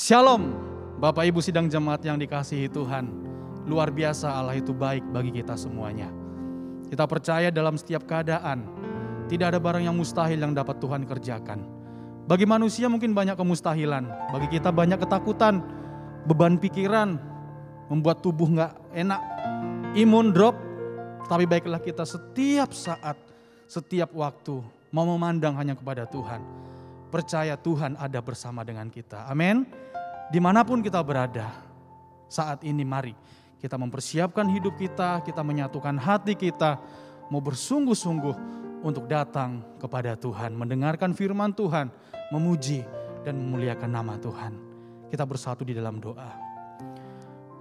Shalom, Bapak Ibu sidang jemaat yang dikasihi Tuhan. Luar biasa Allah itu baik bagi kita semuanya. Kita percaya dalam setiap keadaan, tidak ada barang yang mustahil yang dapat Tuhan kerjakan. Bagi manusia mungkin banyak kemustahilan, bagi kita banyak ketakutan, beban pikiran, membuat tubuh gak enak, imun drop. Tapi baiklah kita setiap saat, setiap waktu mau memandang hanya kepada Tuhan. Percaya Tuhan ada bersama dengan kita. Amin. Dimanapun kita berada, saat ini mari kita mempersiapkan hidup kita, kita menyatukan hati kita, mau bersungguh-sungguh untuk datang kepada Tuhan, mendengarkan firman Tuhan, memuji dan memuliakan nama Tuhan. Kita bersatu di dalam doa.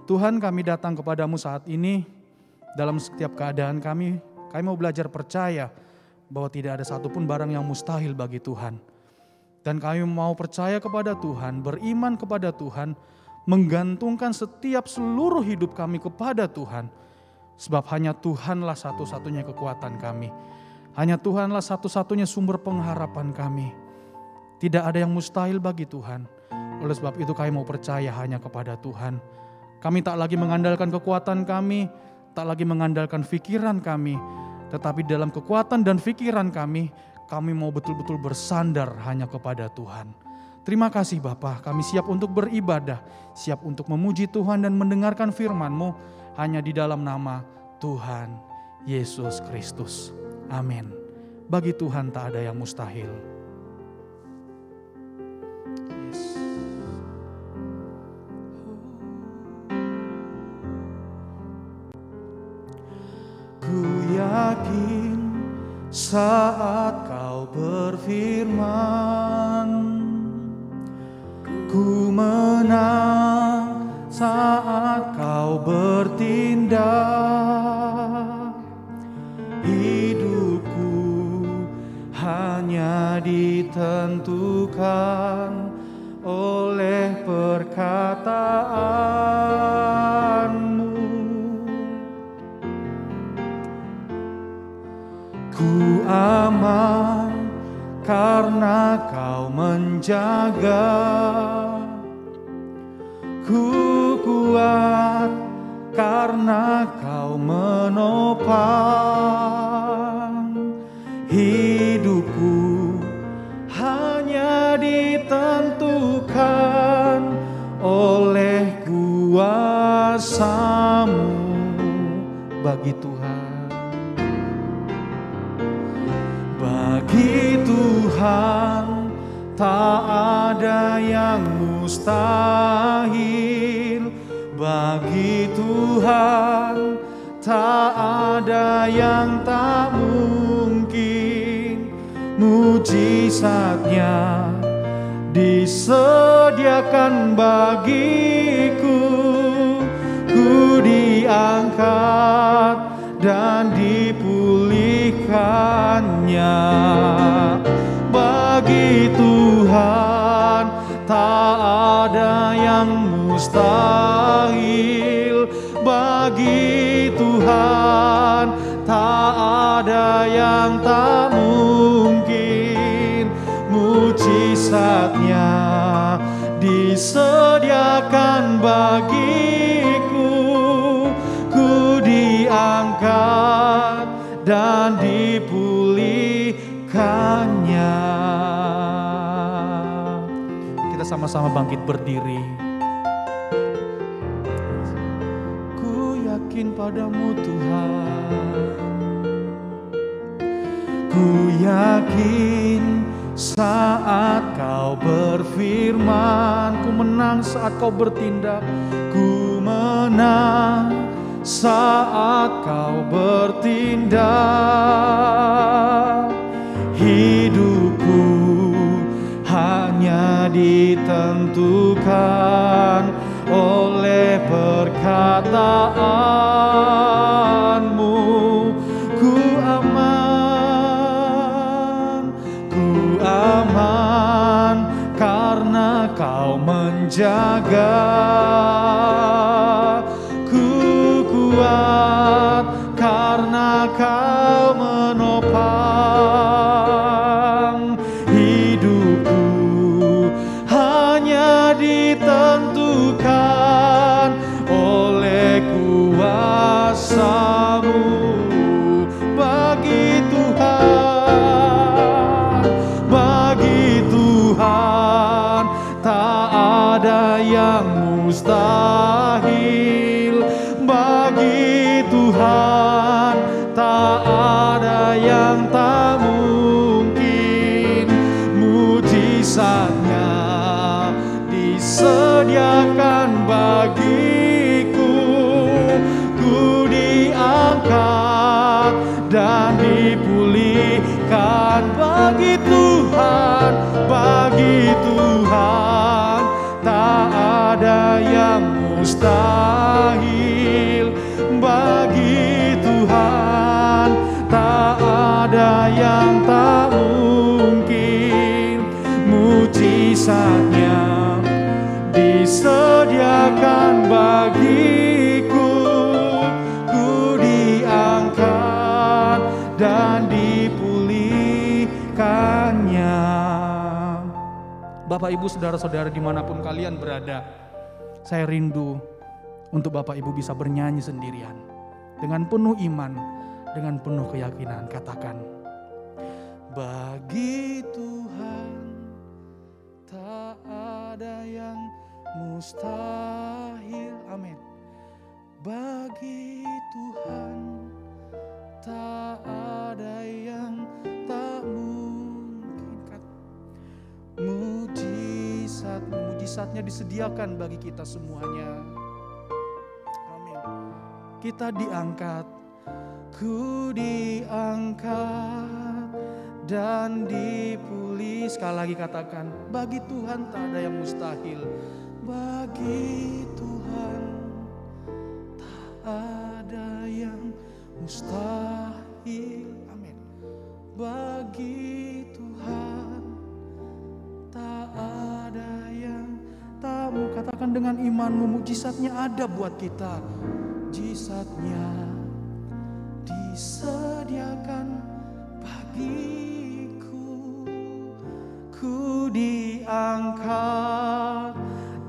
Tuhan, kami datang kepadamu saat ini, dalam setiap keadaan kami mau belajar percaya bahwa tidak ada satupun barang yang mustahil bagi Tuhan. Dan kami mau percaya kepada Tuhan, beriman kepada Tuhan, menggantungkan setiap seluruh hidup kami kepada Tuhan. Sebab hanya Tuhanlah satu-satunya kekuatan kami. Hanya Tuhanlah satu-satunya sumber pengharapan kami. Tidak ada yang mustahil bagi Tuhan. Oleh sebab itu kami mau percaya hanya kepada Tuhan. Kami tak lagi mengandalkan kekuatan kami, tak lagi mengandalkan pikiran kami. Tetapi dalam kekuatan dan pikiran kami mau betul-betul bersandar hanya kepada Tuhan. Terima kasih Bapa, kami siap untuk beribadah, siap untuk memuji Tuhan dan mendengarkan firman-Mu hanya di dalam nama Tuhan Yesus Kristus. Amin. Bagi Tuhan tak ada yang mustahil. Yes. Ku yakin saat Kau berfirman, ku menang saat Kau bertindak. Hidupku hanya ditentukan oleh perkataan-Mu. Ku aman karena Kau menjaga. Ku kuat karena Kau menopang. Hidupku hanya ditentukan oleh kuasa-Mu. Bagi Tuhan, bagi Tuhan tak ada yang mustahil. Bagi Tuhan tak ada yang tak mungkin. Mujizatnya disediakan bagiku. Ku diangkat dan dipulihkannya. Bagi Tuhan tak ada yang mustahil. Bagi Tuhan tak ada yang tak mungkin. Mujizatnya disediakan bagiku. Ku diangkat dan dipulihkannya. Kita sama-sama bangkit berdiri. Ku yakin padamu Tuhan. Ku yakin saat Kau berfirman, ku menang saat Kau bertindak. Ku menang saat Kau bertindak. Hidupku hanya ditentukan oleh perkataan-Mu. Ku aman karena Kau menjaga. Karena Kau menopang. Hidupku hanya ditentukan mustahil. Bagi Tuhan tak ada yang tak mungkin. Mujizatnya disediakan bagiku. Ku diangkat dan dipulihkan. Bagi Tuhan, bagi Tuhan tak ada yang mustahil. Bagi Tuhan tak ada yang tak mungkin. Mujizatnya disediakan bagiku. Ku diangkat dan dipulihkannya. Bapak Ibu saudara-saudara dimanapun kalian berada, saya rindu untuk Bapak Ibu bisa bernyanyi sendirian dengan penuh iman, dengan penuh keyakinan. Katakan, bagi Tuhan tak ada yang mustahil. Amin. Bagi Tuhan tak ada yang tak mungkin. Mujizatnya disediakan bagi kita semuanya. Amin. Kita diangkat, ku diangkat dan dipulih. Sekali lagi katakan, bagi Tuhan tak ada yang mustahil. Bagi Tuhan tak ada yang mustahil. Amin. Bagi Tuhan tak ada yang tak mau. Katakan dengan imanmu, mujizatnya ada buat kita. Mujizatnya disediakan bagiku. Ku diangkat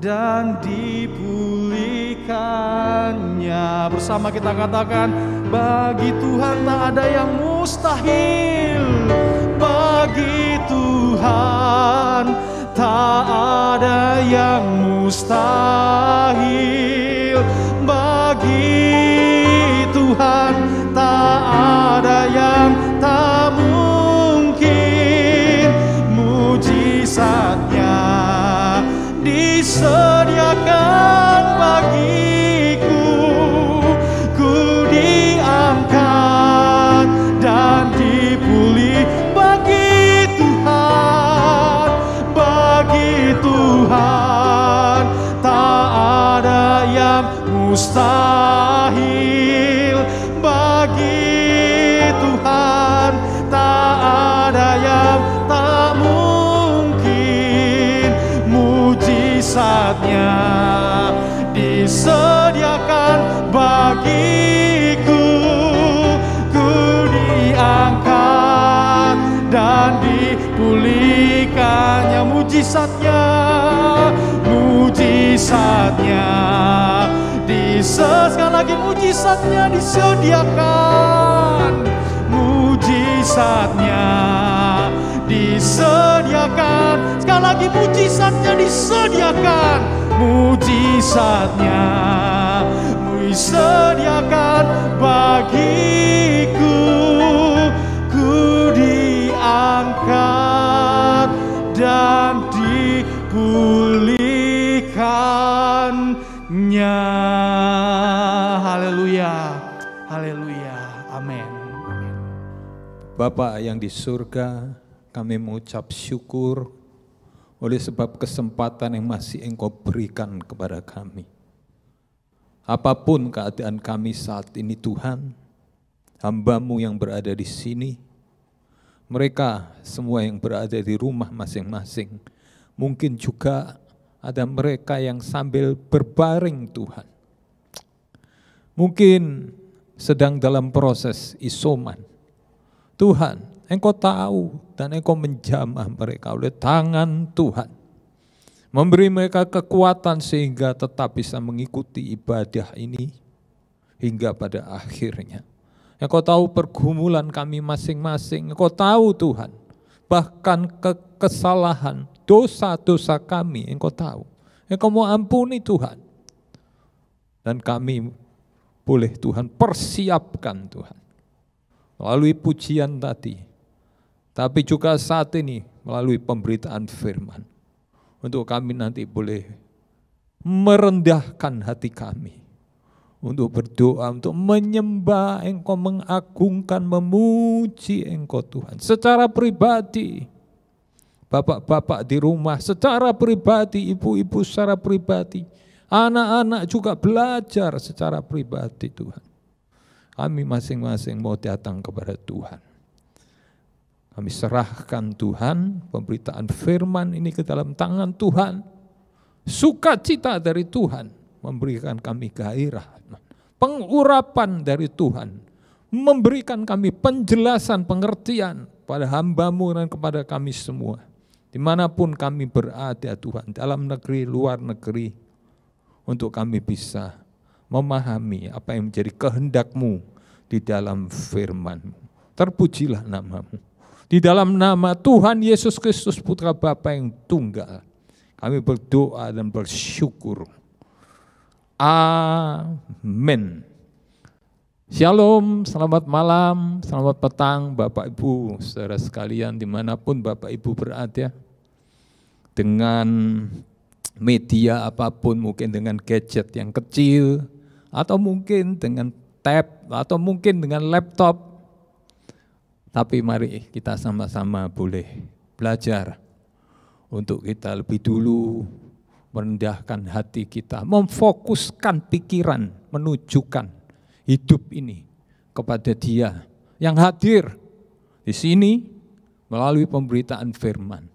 dan dipulihkannya. Bersama kita katakan, bagi Tuhan tak ada yang mustahil. Bagi Tuhan tak ada yang mustahil. Bagi Tuhan tak ada yang tak mungkin. Mujizatnya disediakan bagiku. Ku diangkat dan dipulih. Bagi Tuhan, bagi Tuhan tak ada yang mustahil. Bagi Tuhan tak ada yang tak mungkin. Mujizatnya disediakan bagiku. Ku diangkat dan dipulihkannya. Mujizatnya, mujizatnya sekali lagi, mujizatnya disediakan. Mujizatnya disediakan. Sekali lagi, mujizatnya disediakan. Mujizatnya disediakan bagiku. Ku diangkat dan dipulihkannya. Haleluya, haleluya, amin, amin. Bapa yang di surga, kami mengucap syukur oleh sebab kesempatan yang masih Engkau berikan kepada kami. Apapun keadaan kami saat ini Tuhan, hamba-Mu yang berada di sini, mereka semua yang berada di rumah masing-masing, mungkin juga ada mereka yang sambil berbaring Tuhan. Mungkin sedang dalam proses isoman. Tuhan, Engkau tahu dan Engkau menjamah mereka oleh tangan Tuhan. Memberi mereka kekuatan sehingga tetap bisa mengikuti ibadah ini hingga pada akhirnya. Engkau tahu pergumulan kami masing-masing. Engkau tahu Tuhan, bahkan kesalahan, dosa-dosa kami Engkau tahu. Engkau mau ampuni Tuhan. Dan kami boleh Tuhan persiapkan Tuhan melalui pujian tadi, tapi juga saat ini melalui pemberitaan firman, untuk kami nanti boleh merendahkan hati kami untuk berdoa, untuk menyembah Engkau, mengagungkan, memuji Engkau Tuhan secara pribadi. Bapak-bapak di rumah secara pribadi, ibu-ibu secara pribadi, anak-anak juga belajar secara pribadi Tuhan. Kami masing-masing mau datang kepada Tuhan. Kami serahkan Tuhan pemberitaan firman ini ke dalam tangan Tuhan. Sukacita dari Tuhan memberikan kami gairah. Pengurapan dari Tuhan memberikan kami penjelasan, pengertian pada hamba-Mu dan kepada kami semua. Dimanapun kami berada Tuhan, dalam negeri, luar negeri, untuk kami bisa memahami apa yang menjadi kehendak-Mu di dalam firman-Mu. Terpujilah nama-Mu. Di dalam nama Tuhan Yesus Kristus Putra Bapa yang tunggal, kami berdoa dan bersyukur. Amin. Shalom, selamat malam, selamat petang Bapak Ibu, saudara sekalian dimanapun Bapak Ibu berada. Dengan media apapun, mungkin dengan gadget yang kecil, atau mungkin dengan tab, atau mungkin dengan laptop. Tapi mari kita sama-sama boleh belajar untuk kita lebih dulu merendahkan hati kita, memfokuskan pikiran, menunjukkan hidup ini kepada Dia yang hadir di sini melalui pemberitaan firman.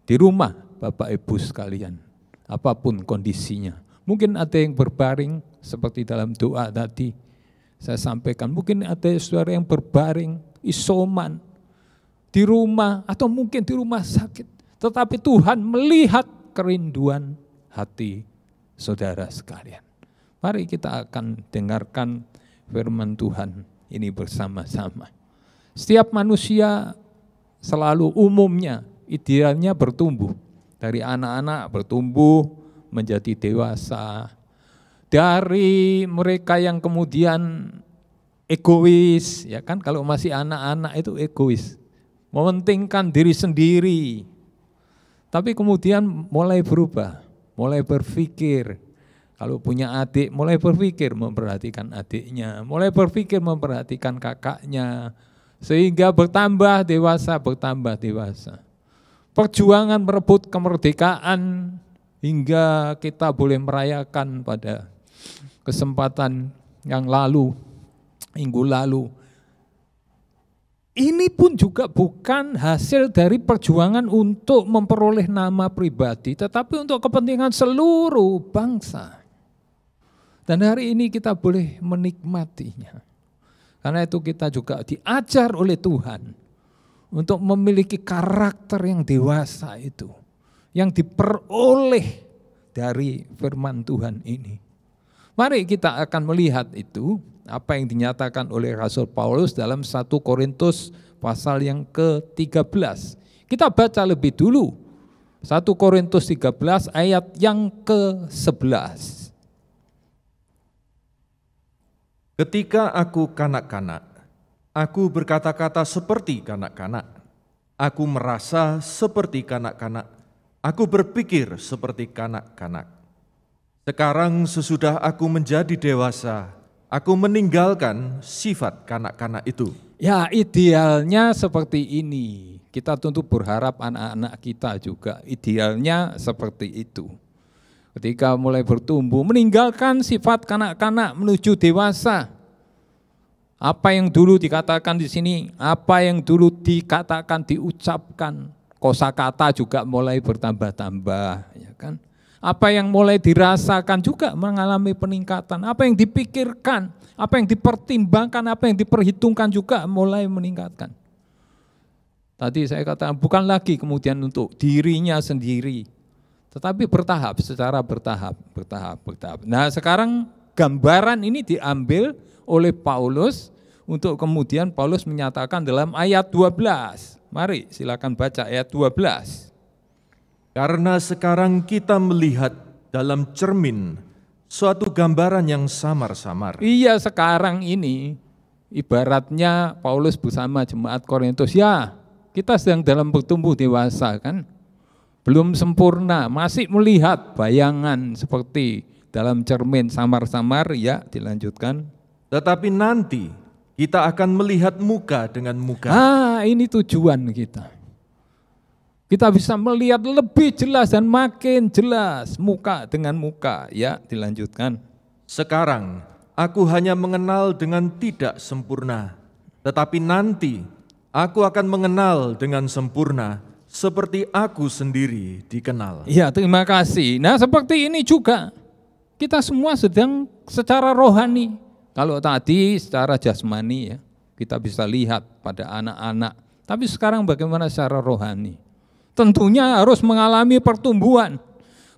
Di rumah Bapak Ibu sekalian, apapun kondisinya. Mungkin ada yang berbaring seperti dalam doa tadi saya sampaikan. Mungkin ada saudara yang berbaring, isoman di rumah atau mungkin di rumah sakit. Tetapi Tuhan melihat kerinduan hati saudara sekalian. Mari kita akan dengarkan firman Tuhan ini bersama-sama. Setiap manusia selalu umumnya idealnya bertumbuh. Dari anak-anak bertumbuh menjadi dewasa. Dari mereka yang kemudian egois, ya kan, kalau masih anak-anak itu egois. Mementingkan diri sendiri. Tapi kemudian mulai berubah, mulai berpikir. Kalau punya adik, mulai berpikir memperhatikan adiknya, mulai berpikir memperhatikan kakaknya, sehingga bertambah dewasa. Perjuangan merebut kemerdekaan hingga kita boleh merayakan pada kesempatan yang lalu, minggu lalu. Ini pun juga bukan hasil dari perjuangan untuk memperoleh nama pribadi, tetapi untuk kepentingan seluruh bangsa. Dan hari ini kita boleh menikmatinya. Karena itu kita juga diajar oleh Tuhan untuk memiliki karakter yang dewasa itu, yang diperoleh dari firman Tuhan ini. Mari kita akan melihat itu, apa yang dinyatakan oleh Rasul Paulus dalam 1 Korintus pasal yang ke-13. Kita baca lebih dulu, 1 Korintus 13 ayat yang ke-11. Ketika aku kanak-kanak, aku berkata-kata seperti kanak-kanak, aku merasa seperti kanak-kanak, aku berpikir seperti kanak-kanak. Sekarang sesudah aku menjadi dewasa, aku meninggalkan sifat kanak-kanak itu. Ya, idealnya seperti ini. Kita tentu berharap anak-anak kita juga idealnya seperti itu. Ketika mulai bertumbuh, meninggalkan sifat kanak-kanak menuju dewasa. Apa yang dulu dikatakan di sini, apa yang dulu dikatakan, diucapkan, kosakata juga mulai bertambah-tambah, ya kan? Apa yang mulai dirasakan juga mengalami peningkatan. Apa yang dipikirkan, apa yang dipertimbangkan, apa yang diperhitungkan juga mulai meningkatkan. Tadi saya katakan bukan lagi kemudian untuk dirinya sendiri, tetapi bertahap, secara bertahap. Nah sekarang gambaran ini diambil oleh Paulus untuk kemudian Paulus menyatakan dalam ayat 12. Mari silakan baca ayat 12. Karena sekarang kita melihat dalam cermin suatu gambaran yang samar-samar. Iya, sekarang ini ibaratnya Paulus bersama jemaat Korintus, ya kita sedang dalam bertumbuh dewasa kan, belum sempurna, masih melihat bayangan seperti dalam cermin samar-samar, ya dilanjutkan. Tetapi nanti kita akan melihat muka dengan muka. Ini tujuan kita. Kita bisa melihat lebih jelas dan makin jelas muka dengan muka, ya dilanjutkan. Sekarang aku hanya mengenal dengan tidak sempurna, tetapi nanti aku akan mengenal dengan sempurna seperti aku sendiri dikenal. Ya, terima kasih. Nah, seperti ini juga kita semua sedang secara rohani. Kalau tadi secara jasmani ya, kita bisa lihat pada anak-anak. Tapi sekarang bagaimana secara rohani? Tentunya harus mengalami pertumbuhan.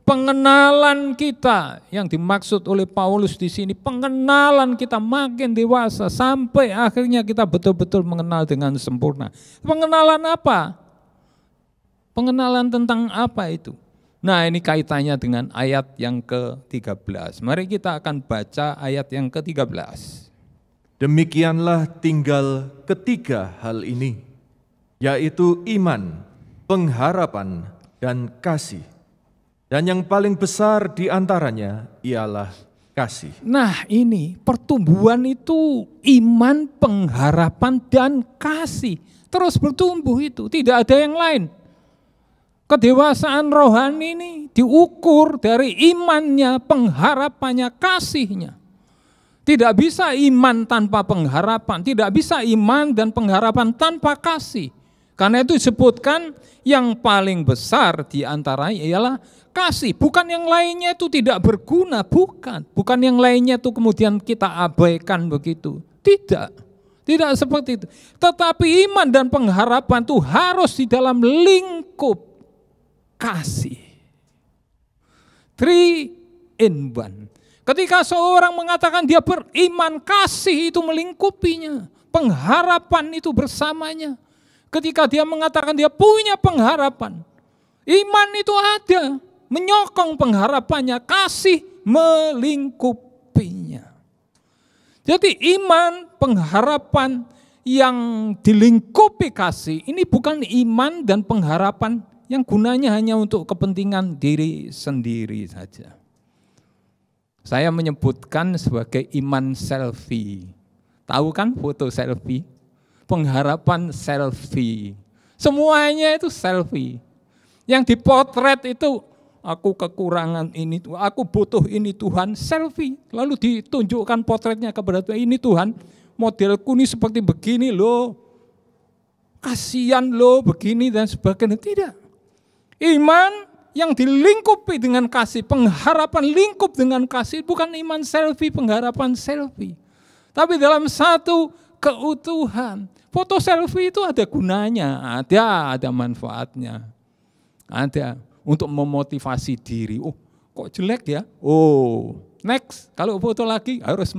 Pengenalan kita yang dimaksud oleh Paulus di sini, pengenalan kita makin dewasa sampai akhirnya kita betul-betul mengenal dengan sempurna. Pengenalan apa? Pengenalan tentang apa itu? Nah, ini kaitannya dengan ayat yang ke-13. Mari kita akan baca ayat yang ke-13. Demikianlah tinggal ketiga hal ini, yaitu iman, pengharapan, dan kasih. Dan yang paling besar di antaranya ialah kasih. Nah, ini pertumbuhan itu iman, pengharapan, dan kasih. Terus bertumbuh itu, tidak ada yang lain. Kedewasaan rohani ini diukur dari imannya, pengharapannya, kasihnya. Tidak bisa iman tanpa pengharapan, tidak bisa iman dan pengharapan tanpa kasih. Karena itu disebutkan yang paling besar di antaranya ialah kasih. Bukan yang lainnya itu tidak berguna, bukan. Bukan yang lainnya itu kemudian kita abaikan begitu. Tidak seperti itu. Tetapi iman dan pengharapan itu harus di dalam lingkup kasih. 3 in 1. Ketika seorang mengatakan dia beriman, kasih itu melingkupinya. Pengharapan itu bersamanya. Ketika dia mengatakan dia punya pengharapan, iman itu ada, menyokong pengharapannya, kasih melingkupinya. Jadi iman, pengharapan yang dilingkupi kasih, ini bukan iman dan pengharapan yang gunanya hanya untuk kepentingan diri sendiri saja. Saya menyebutkan sebagai iman selfie. Tahu kan foto selfie? Pengharapan selfie. Semuanya itu selfie. Yang dipotret itu, aku kekurangan ini, aku butuh ini Tuhan, selfie. Lalu ditunjukkan potretnya kepada Tuhan, ini Tuhan, modelku ini seperti begini loh. Kasihan loh begini dan sebagainya. Tidak. Iman yang dilingkupi dengan kasih, pengharapan lingkup dengan kasih, bukan iman selfie, pengharapan selfie. Tapi dalam satu keutuhan. Foto selfie itu ada gunanya, ada manfaatnya. Ada untuk memotivasi diri. Oh, kok jelek ya? Oh, next. Kalau foto lagi harus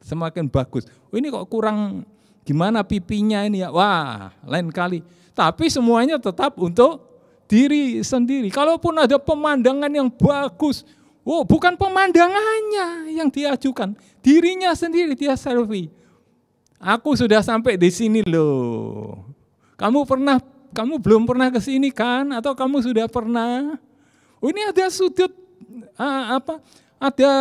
semakin bagus. Oh, ini kok kurang gimana pipinya ini ya? Wah, lain kali. Tapi semuanya tetap untuk diri sendiri. Kalaupun ada pemandangan yang bagus, bukan pemandangannya yang diajukan, dirinya sendiri dia selfie. Aku sudah sampai di sini loh. Kamu belum pernah ke sini kan? Atau kamu sudah pernah? Oh, ini ada sudut ada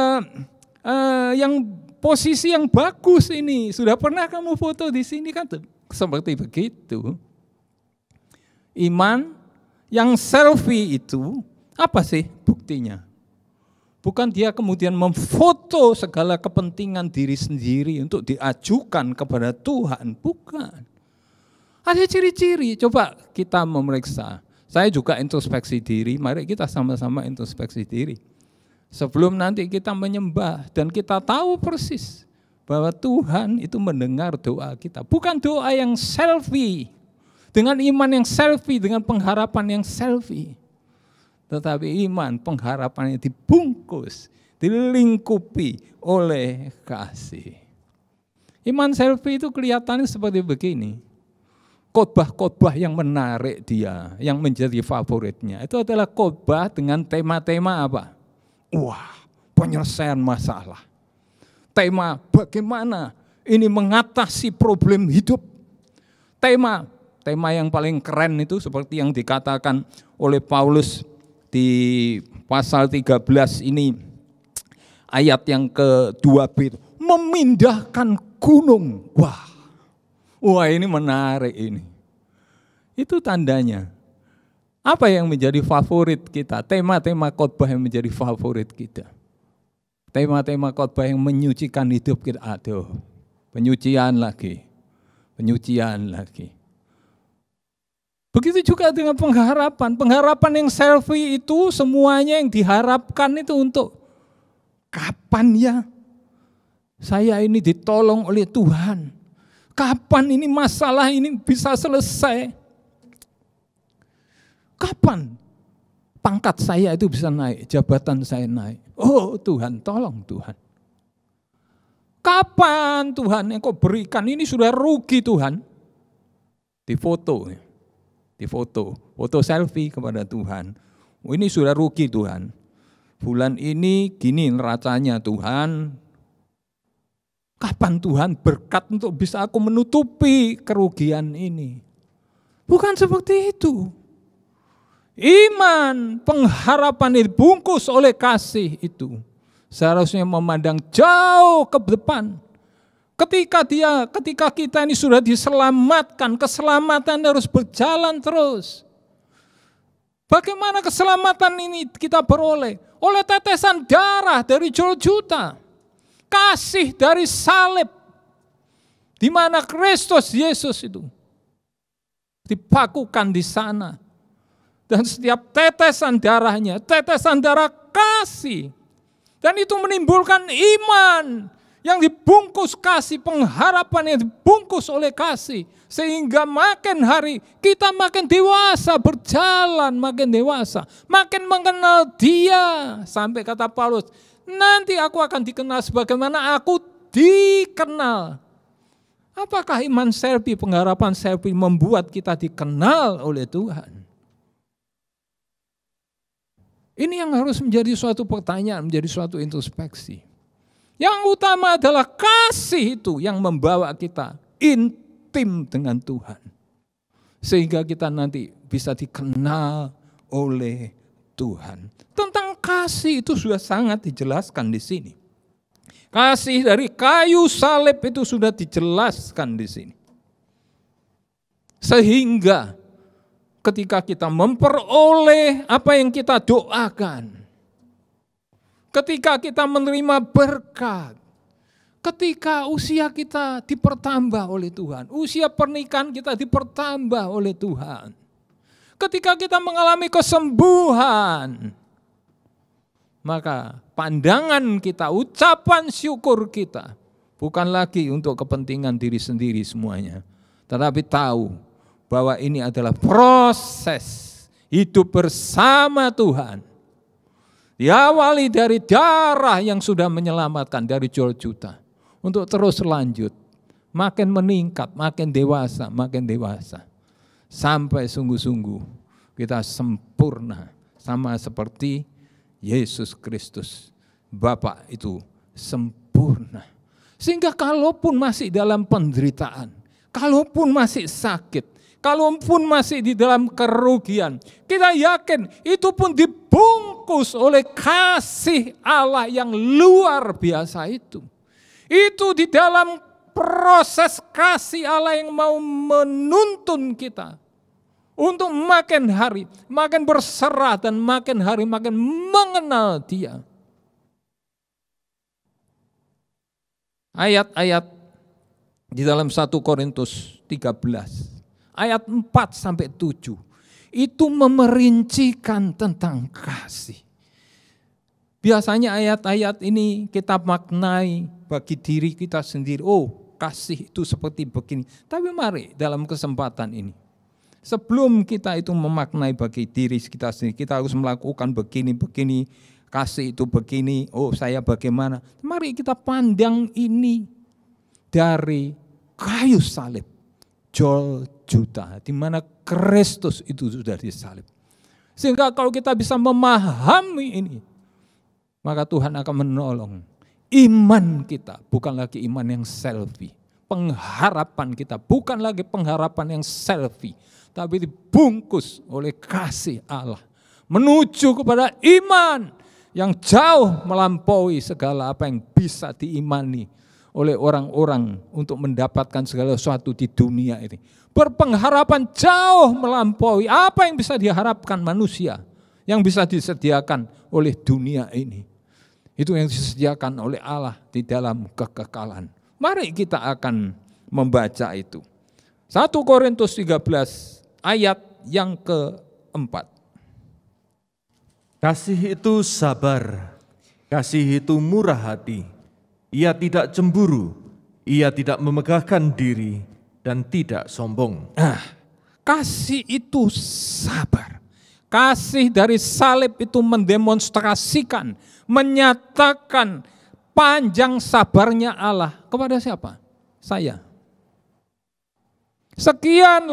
yang posisi yang bagus ini. Sudah pernah kamu foto di sini kan? Seperti begitu. Iman yang selfie itu apa sih buktinya? Bukan dia kemudian memfoto segala kepentingan diri sendiri untuk diajukan kepada Tuhan, bukan. Ada ciri-ciri, coba kita memeriksa. Saya juga introspeksi diri, mari kita sama-sama introspeksi diri. Sebelum nanti kita menyembah dan kita tahu persis bahwa Tuhan itu mendengar doa kita. Bukan doa yang selfie, dengan iman yang selfie, dengan pengharapan yang selfie. Tetapi iman, pengharapannya dibungkus, dilingkupi oleh kasih. Iman selfie itu kelihatannya seperti begini. Khotbah-khotbah yang menarik dia, yang menjadi favoritnya, itu adalah khotbah dengan tema-tema apa? Wah, penyelesaian masalah. Tema bagaimana ini mengatasi problem hidup. Tema yang paling keren itu seperti yang dikatakan oleh Paulus di pasal 13 ini, ayat yang ke-2b, memindahkan gunung. Wah ini menarik ini. Itu tandanya. Apa yang menjadi favorit kita? Tema-tema khotbah yang menjadi favorit kita. Tema-tema khotbah yang menyucikan hidup kita. Aduh, penyucian lagi. Begitu juga dengan pengharapan. Pengharapan yang selfie itu semuanya yang diharapkan itu untuk kapan ya saya ini ditolong oleh Tuhan. Kapan ini masalah ini bisa selesai? Kapan pangkat saya itu bisa naik, jabatan saya naik? Oh Tuhan, tolong Tuhan. Kapan Tuhan Engkau berikan, ini sudah rugi Tuhan. Foto selfie kepada Tuhan. Oh, ini sudah rugi Tuhan. Bulan ini gini neracanya Tuhan. Kapan Tuhan berkat untuk bisa aku menutupi kerugian ini? Bukan seperti itu. Iman, pengharapan dibungkus oleh kasih itu seharusnya memandang jauh ke depan. Ketika kita ini sudah diselamatkan, keselamatan harus berjalan terus. Bagaimana keselamatan ini kita peroleh? Oleh tetesan darah dari Golgota, kasih dari salib, di mana Kristus Yesus itu dipakukan di sana. Dan setiap tetesan darahnya, tetesan darah kasih. Dan itu menimbulkan iman yang dibungkus kasih, pengharapan yang dibungkus oleh kasih. Sehingga makin hari kita makin dewasa, berjalan makin dewasa. Makin mengenal Dia. Sampai kata Paulus, nanti aku akan dikenal sebagaimana aku dikenal. Apakah iman selfie, pengharapan selfie membuat kita dikenal oleh Tuhan? Ini yang harus menjadi suatu pertanyaan, menjadi suatu introspeksi. Yang utama adalah kasih itu yang membawa kita intim dengan Tuhan. Sehingga kita nanti bisa dikenal oleh Tuhan. Tentang kasih itu sudah sangat dijelaskan di sini. Kasih dari kayu salib itu sudah dijelaskan di sini. Sehingga ketika kita memperoleh apa yang kita doakan, ketika kita menerima berkat, ketika usia kita dipertambah oleh Tuhan, usia pernikahan kita dipertambah oleh Tuhan, ketika kita mengalami kesembuhan, maka pandangan kita, ucapan syukur kita bukan lagi untuk kepentingan diri sendiri semuanya, tetapi tahu bahwa ini adalah proses hidup bersama Tuhan. Diawali dari darah yang sudah menyelamatkan dari Golgota. Untuk terus lanjut, makin meningkat, makin dewasa. Sampai sungguh-sungguh kita sempurna. Sama seperti Yesus Kristus. Bapa itu sempurna. Sehingga kalaupun masih dalam penderitaan, kalaupun masih sakit, kalaupun masih di dalam kerugian, kita yakin itu pun dibungkus oleh kasih Allah yang luar biasa itu. Itu di dalam proses kasih Allah yang mau menuntun kita untuk makin hari, makin berserah dan makin hari makin mengenal Dia. Ayat-ayat di dalam 1 Korintus 13. Ayat 4-7 itu memerincikan tentang kasih. Biasanya ayat-ayat ini kita maknai bagi diri kita sendiri. Oh, kasih itu seperti begini. Tapi mari dalam kesempatan ini, sebelum kita itu memaknai bagi diri kita sendiri, kita harus melakukan begini, kasih itu begini, oh saya bagaimana. Mari kita pandang ini dari kayu salib. Golgota, di mana Kristus itu sudah disalib. Sehingga kalau kita bisa memahami ini, maka Tuhan akan menolong. Iman kita bukan lagi iman yang selfie. Pengharapan kita bukan lagi pengharapan yang selfie, tapi dibungkus oleh kasih Allah. Menuju kepada iman yang jauh melampaui segala apa yang bisa diimani oleh orang-orang untuk mendapatkan segala sesuatu di dunia ini. Berpengharapan jauh melampaui apa yang bisa diharapkan manusia, yang bisa disediakan oleh dunia ini. Itu yang disediakan oleh Allah di dalam kekekalan. Mari kita akan membaca itu. 1 Korintus 13 ayat yang keempat. Kasih itu sabar, kasih itu murah hati, ia tidak cemburu, ia tidak memegahkan diri, dan tidak sombong. Kasih itu sabar. Kasih dari salib itu mendemonstrasikan, menyatakan panjang sabarnya Allah kepada siapa? Saya. Sekian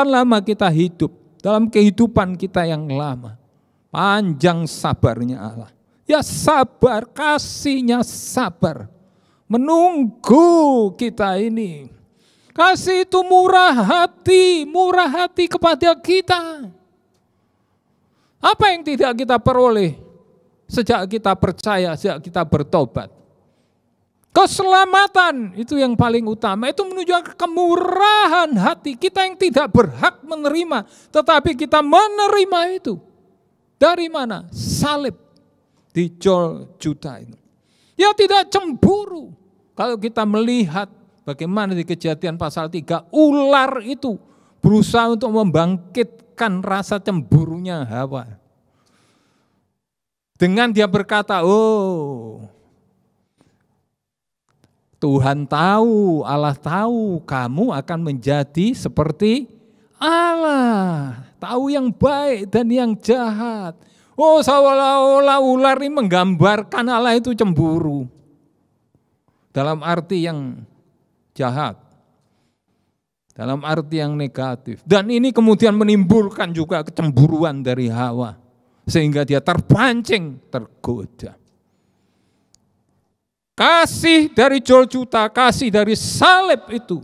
lama kita hidup dalam kehidupan kita yang lama. Panjang sabarnya Allah. Ya sabar, kasihnya sabar. Menunggu kita ini. Kasih itu murah hati kepada kita. Apa yang tidak kita peroleh sejak kita percaya, sejak kita bertobat? Keselamatan itu yang paling utama, itu menunjukkan kemurahan hati kita yang tidak berhak menerima, tetapi kita menerima itu. Dari mana? Salib di Golgota itu. Ya tidak cemburu. Kalau kita melihat bagaimana di Kejadian pasal 3, ular itu berusaha untuk membangkitkan rasa cemburunya Hawa. Dengan dia berkata, oh Tuhan tahu, Allah tahu kamu akan menjadi seperti Allah. Tahu yang baik dan yang jahat. Oh seolah-olah ular ini menggambarkan Allah itu cemburu. Dalam arti yang jahat. Dalam arti yang negatif. Dan ini kemudian menimbulkan juga kecemburuan dari Hawa. Sehingga dia terpancing, tergoda. Kasih dari Golgota, kasih dari salib itu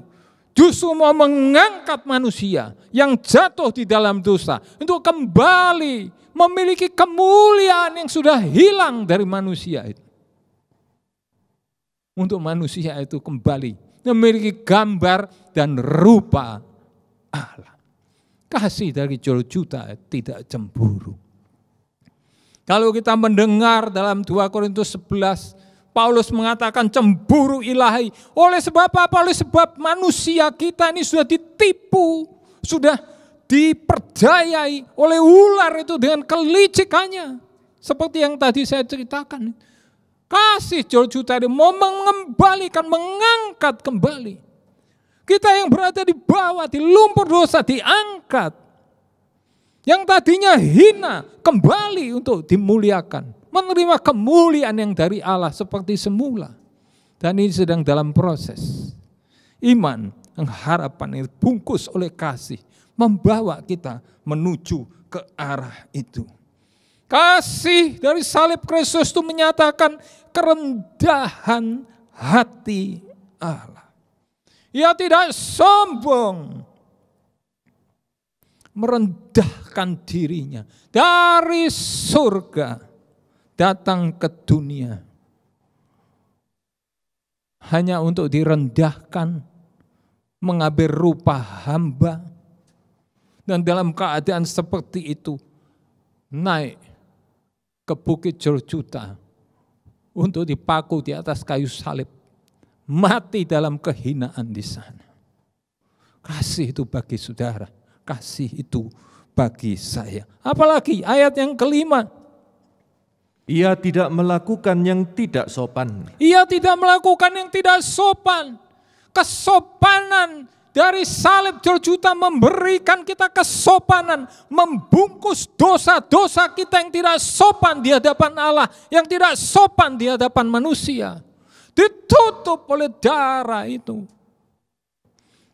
justru mau mengangkat manusia yang jatuh di dalam dosa untuk kembali memiliki kemuliaan yang sudah hilang dari manusia itu. Untuk manusia itu kembali memiliki gambar dan rupa Allah. Kasih dari Golgota tidak cemburu. Kalau kita mendengar dalam 2 Korintus 11, Paulus mengatakan cemburu ilahi. Oleh sebab apa? Oleh sebab manusia kita ini sudah ditipu, sudah diperdayai oleh ular itu dengan kelicikannya. Seperti yang tadi saya ceritakan. Kasih Golgota ini mau mengembalikan, mengangkat kembali. Kita yang berada di bawah, di lumpur dosa diangkat. Yang tadinya hina kembali untuk dimuliakan. Menerima kemuliaan yang dari Allah seperti semula. Dan ini sedang dalam proses. Iman, harapan yang dibungkus oleh kasih. Membawa kita menuju ke arah itu. Kasih dari salib Kristus itu menyatakan kerendahan hati Allah. Ia tidak sombong. Merendahkan dirinya dari surga datang ke dunia hanya untuk direndahkan, mengambil rupa hamba, dan dalam keadaan seperti itu naik ke bukit Golgota untuk dipaku di atas kayu salib, mati dalam kehinaan di sana. Kasih itu bagi saudara, kasih itu bagi saya. Apalagi ayat yang kelima. Ia tidak melakukan yang tidak sopan. Ia tidak melakukan yang tidak sopan. Kesopanan dari salib Golgota memberikan kita kesopanan. Membungkus dosa-dosa kita yang tidak sopan di hadapan Allah. Yang tidak sopan di hadapan manusia. Ditutup oleh darah itu.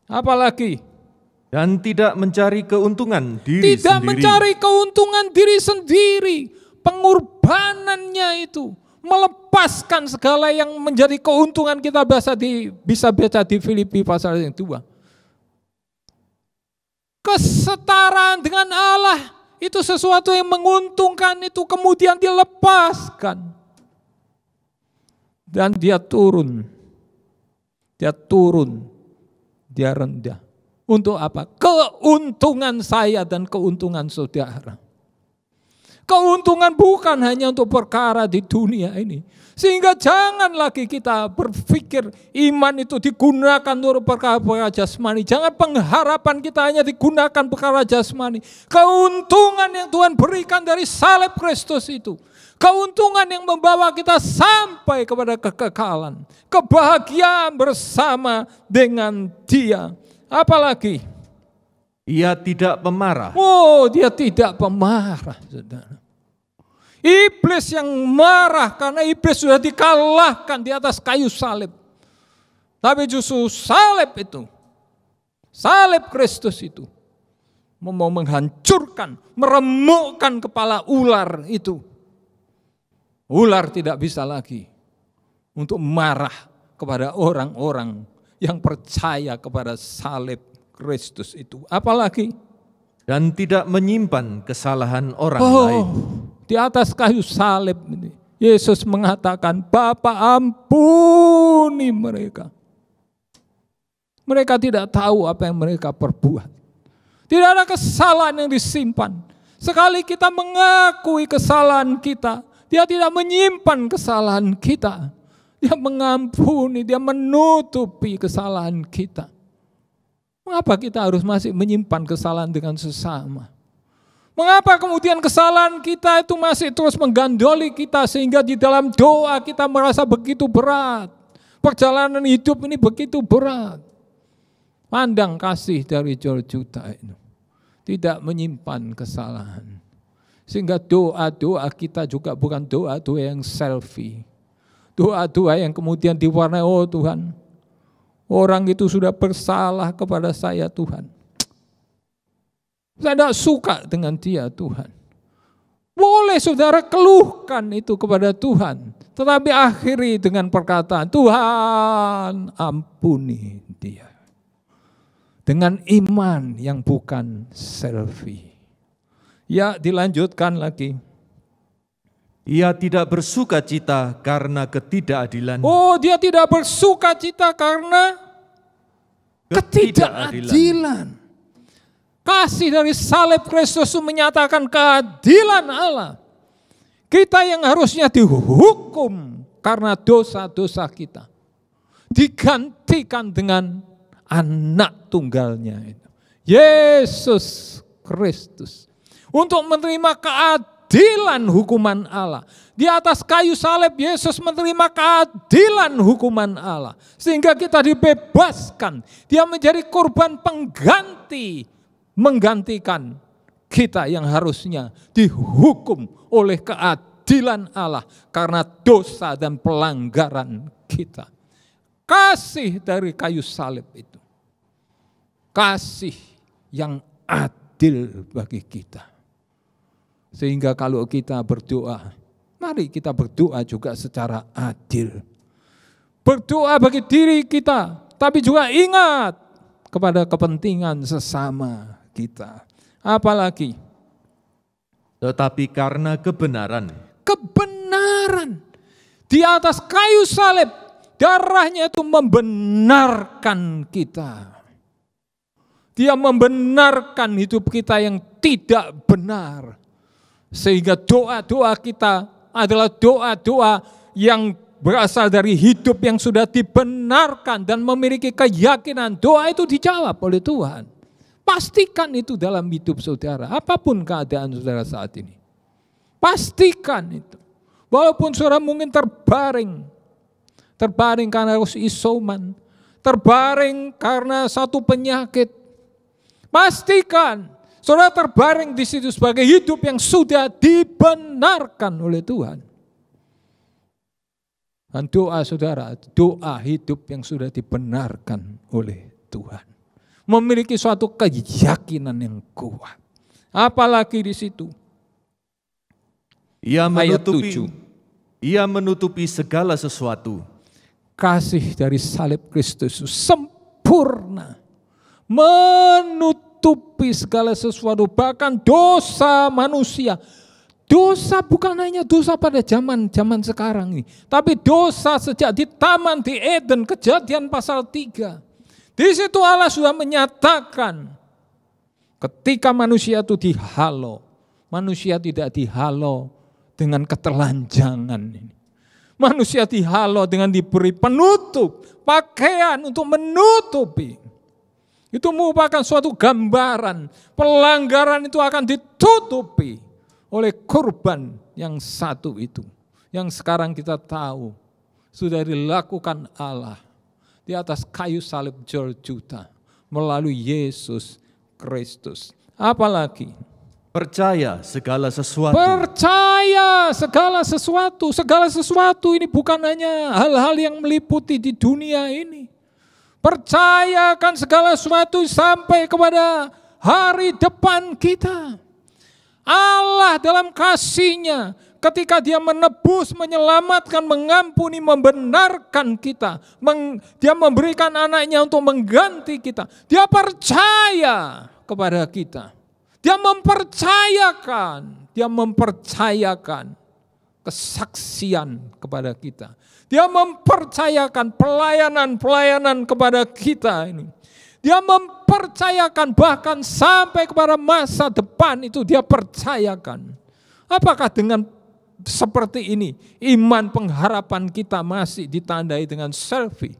Apalagi? Dan tidak mencari keuntungan diri sendiri. Tidak mencari keuntungan diri sendiri. pengorbanannya itu melepaskan segala yang menjadi keuntungan kita, bisa baca di Filipi pasal yang 2. Kesetaraan dengan Allah itu sesuatu yang menguntungkan, itu kemudian dilepaskan. Dan dia turun, dia rendah. Untuk apa? Keuntungan saya dan keuntungan saudara. Keuntungan bukan hanya untuk perkara di dunia ini. Sehingga jangan lagi kita berpikir iman itu digunakan untuk perkara-perkara jasmani. Jangan pengharapan kita hanya digunakan perkara jasmani. Keuntungan yang Tuhan berikan dari salib Kristus itu, keuntungan yang membawa kita sampai kepada kekekalan, kebahagiaan bersama dengan Dia. Apalagi? Ia tidak pemarah. Oh, dia tidak pemarah, saudara. Iblis yang marah karena iblis sudah dikalahkan di atas kayu salib. Tapi justru salib Kristus itu mau menghancurkan, meremukkan kepala ular itu. Ular tidak bisa lagi untuk marah kepada orang-orang yang percaya kepada salib Kristus itu. Apalagi? Dan tidak menyimpan kesalahan orang lain. Di atas kayu salib ini, Yesus mengatakan, Bapa ampuni mereka. Mereka tidak tahu apa yang mereka perbuat. Tidak ada kesalahan yang disimpan. Sekali kita mengakui kesalahan kita, Dia tidak menyimpan kesalahan kita. Dia mengampuni, Dia menutupi kesalahan kita. Mengapa kita harus masih menyimpan kesalahan dengan sesama? Mengapa kemudian kesalahan kita itu masih terus menggandoli kita sehingga di dalam doa kita merasa begitu berat? Perjalanan hidup ini begitu berat. Pandang kasih dari George Juta itu. Tidak menyimpan kesalahan. Sehingga doa-doa kita juga bukan doa-doa yang selfie. Doa-doa yang kemudian diwarnai, oh Tuhan, orang itu sudah bersalah kepada saya Tuhan. Saya tidak suka dengan dia Tuhan. Boleh saudara keluhkan itu kepada Tuhan. Tetapi akhiri dengan perkataan, Tuhan ampuni dia. Dengan iman yang bukan selfie. Ya, dilanjutkan lagi. Ia tidak bersuka cita karena ketidakadilan. Oh, dia tidak bersuka cita karena ketidakadilan. Kasih dari salib Kristus menyatakan keadilan Allah. Kita yang harusnya dihukum karena dosa-dosa kita, digantikan dengan anak tunggalnya itu, Yesus Kristus, untuk menerima keadilan hukuman Allah. Di atas kayu salib Yesus menerima keadilan hukuman Allah. Sehingga kita dibebaskan. Dia menjadi korban pengganti. Menggantikan kita yang harusnya dihukum oleh keadilan Allah. Karena dosa dan pelanggaran kita. Kasih dari kayu salib itu. Kasih yang adil bagi kita. Sehingga kalau kita berdoa, mari kita berdoa juga secara adil. Berdoa bagi diri kita, tapi juga ingat kepada kepentingan sesama kita. Apalagi? Tetapi karena kebenaran. Kebenaran. Di atas kayu salib, darahnya itu membenarkan kita. Dia membenarkan hidup kita yang tidak benar. Sehingga doa-doa kita adalah doa-doa yang berasal dari hidup yang sudah dibenarkan dan memiliki keyakinan doa itu dijawab oleh Tuhan. Pastikan itu dalam hidup saudara, apapun keadaan saudara saat ini. Pastikan itu. Walaupun saudara mungkin terbaring karena harus isoman, terbaring karena satu penyakit. Pastikan saudara terbaring di situ sebagai hidup yang sudah dibenarkan oleh Tuhan. Dan doa saudara, doa hidup yang sudah dibenarkan oleh Tuhan. Memiliki suatu keyakinan yang kuat. Apalagi di situ. Ayat 7. Ia menutupi segala sesuatu. Kasih dari salib Kristus sempurna, menutupi segala sesuatu, bahkan dosa manusia. Dosa bukan hanya dosa pada zaman sekarang ini, tapi dosa sejak di taman di Eden, Kejadian pasal 3. Di situ Allah sudah menyatakan ketika manusia itu dihalau, manusia tidak dihalau dengan ketelanjangan ini. Manusia dihalau dengan diberi penutup, pakaian untuk menutupi. Itu merupakan suatu gambaran, pelanggaran itu akan ditutupi oleh korban yang satu itu. Yang sekarang kita tahu sudah dilakukan Allah di atas kayu salib Golgota melalui Yesus Kristus. Apalagi? Percaya segala sesuatu. Percaya segala sesuatu. Segala sesuatu ini bukan hanya hal-hal yang meliputi di dunia ini. Percayakan segala sesuatu sampai kepada hari depan kita. Allah dalam kasih-Nya ketika Dia menebus, menyelamatkan, mengampuni, membenarkan kita. Dia memberikan anaknya untuk mengganti kita. Dia percaya kepada kita. Dia mempercayakan kesaksian kepada kita. Dia mempercayakan pelayanan-pelayanan kepada kita ini. Dia mempercayakan bahkan sampai kepada masa depan itu dia percayakan. Apakah dengan seperti ini iman pengharapan kita masih ditandai dengan selfie?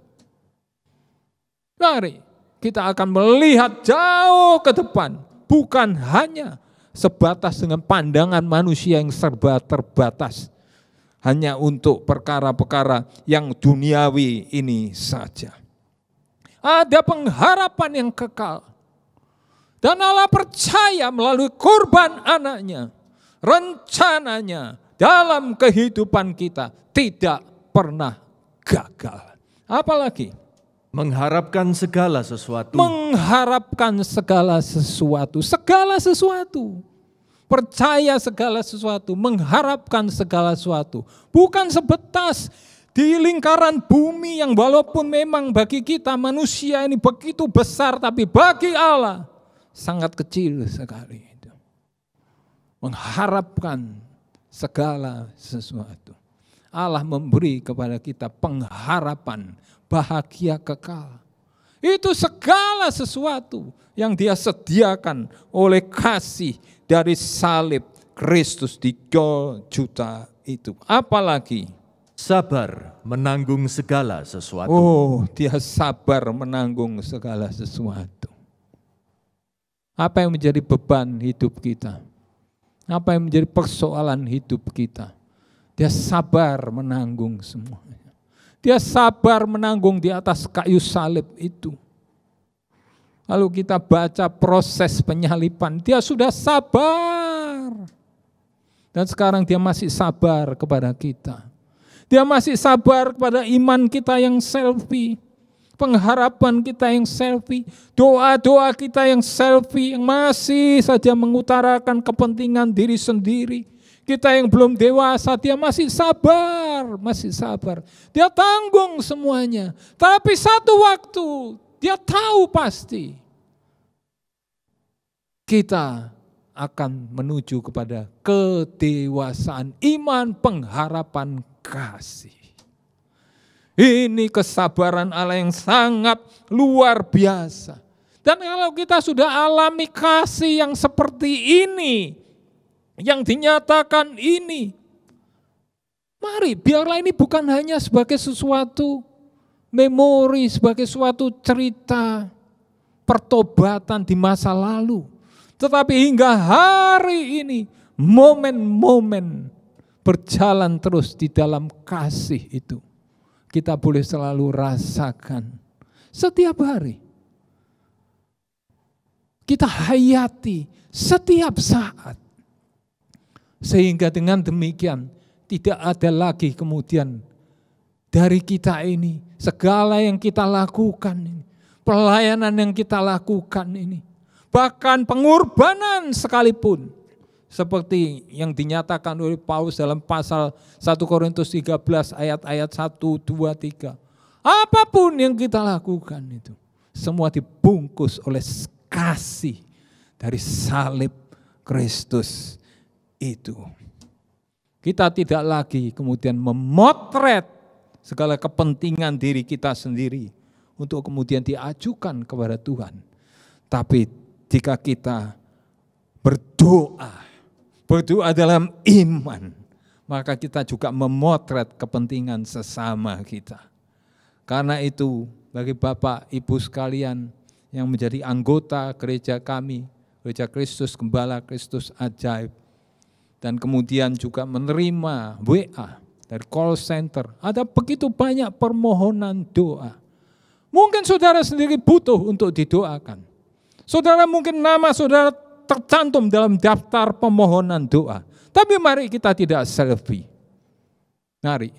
Mari kita akan melihat jauh ke depan, bukan hanya sebatas dengan pandangan manusia yang serba terbatas, hanya untuk perkara-perkara yang duniawi ini saja. Ada pengharapan yang kekal. Dan Allah percaya melalui kurban anaknya, rencananya dalam kehidupan kita tidak pernah gagal. Apalagi? Mengharapkan segala sesuatu. Mengharapkan segala sesuatu. Segala sesuatu. Percaya segala sesuatu. Mengharapkan segala sesuatu. Bukan sebatas di lingkaran bumi yang walaupun memang bagi kita manusia ini begitu besar, tapi bagi Allah sangat kecil sekali. Mengharapkan segala sesuatu. Allah memberi kepada kita pengharapan bahagia kekal. Itu segala sesuatu yang Dia sediakan oleh kasih dari salib Kristus di Golgota itu. Apalagi? Sabar menanggung segala sesuatu. Oh, Dia sabar menanggung segala sesuatu. Apa yang menjadi beban hidup kita? Apa yang menjadi persoalan hidup kita? Dia sabar menanggung semuanya. Dia sabar menanggung di atas kayu salib itu. Lalu kita baca proses penyaliban, Dia sudah sabar. Dan sekarang Dia masih sabar kepada kita. Dia masih sabar kepada iman kita yang selfie, pengharapan kita yang selfie, doa-doa kita yang selfie, yang masih saja mengutarakan kepentingan diri sendiri. Kita yang belum dewasa, Dia masih sabar, masih sabar. Dia tanggung semuanya. Tapi satu waktu, Dia tahu pasti kita akan menuju kepada kedewasaan iman, pengharapan, kasih. Ini kesabaran Allah yang sangat luar biasa. Dan kalau kita sudah alami kasih yang seperti ini, yang dinyatakan ini, mari biarlah ini bukan hanya sebagai sesuatu memori, sebagai suatu cerita pertobatan di masa lalu, tetapi hingga hari ini momen-momen berjalan terus di dalam kasih itu. Kita boleh selalu rasakan setiap hari. Kita hayati setiap saat. Sehingga dengan demikian tidak ada lagi kemudian dari kita ini, segala yang kita lakukan ini, pelayanan yang kita lakukan ini, bahkan pengorbanan sekalipun, Seperti yang dinyatakan oleh Paulus dalam pasal 1 Korintus 13 ayat-ayat 1, 2, 3. Apapun yang kita lakukan itu, semua dibungkus oleh kasih dari salib Kristus itu. Kita tidak lagi kemudian memotret segala kepentingan diri kita sendiri untuk kemudian diajukan kepada Tuhan. Tapi jika kita berdoa dalam iman, maka kita juga memotret kepentingan sesama kita. Karena itu bagi Bapak Ibu sekalian yang menjadi anggota gereja kami, Gereja Kristus Gembala Kristus Ajaib, dan kemudian juga menerima WA dari call center, ada begitu banyak permohonan doa. Mungkin saudara sendiri butuh untuk didoakan. Saudara mungkin nama saudara tercantum dalam daftar permohonan doa. Tapi mari kita tidak selfie. Mari,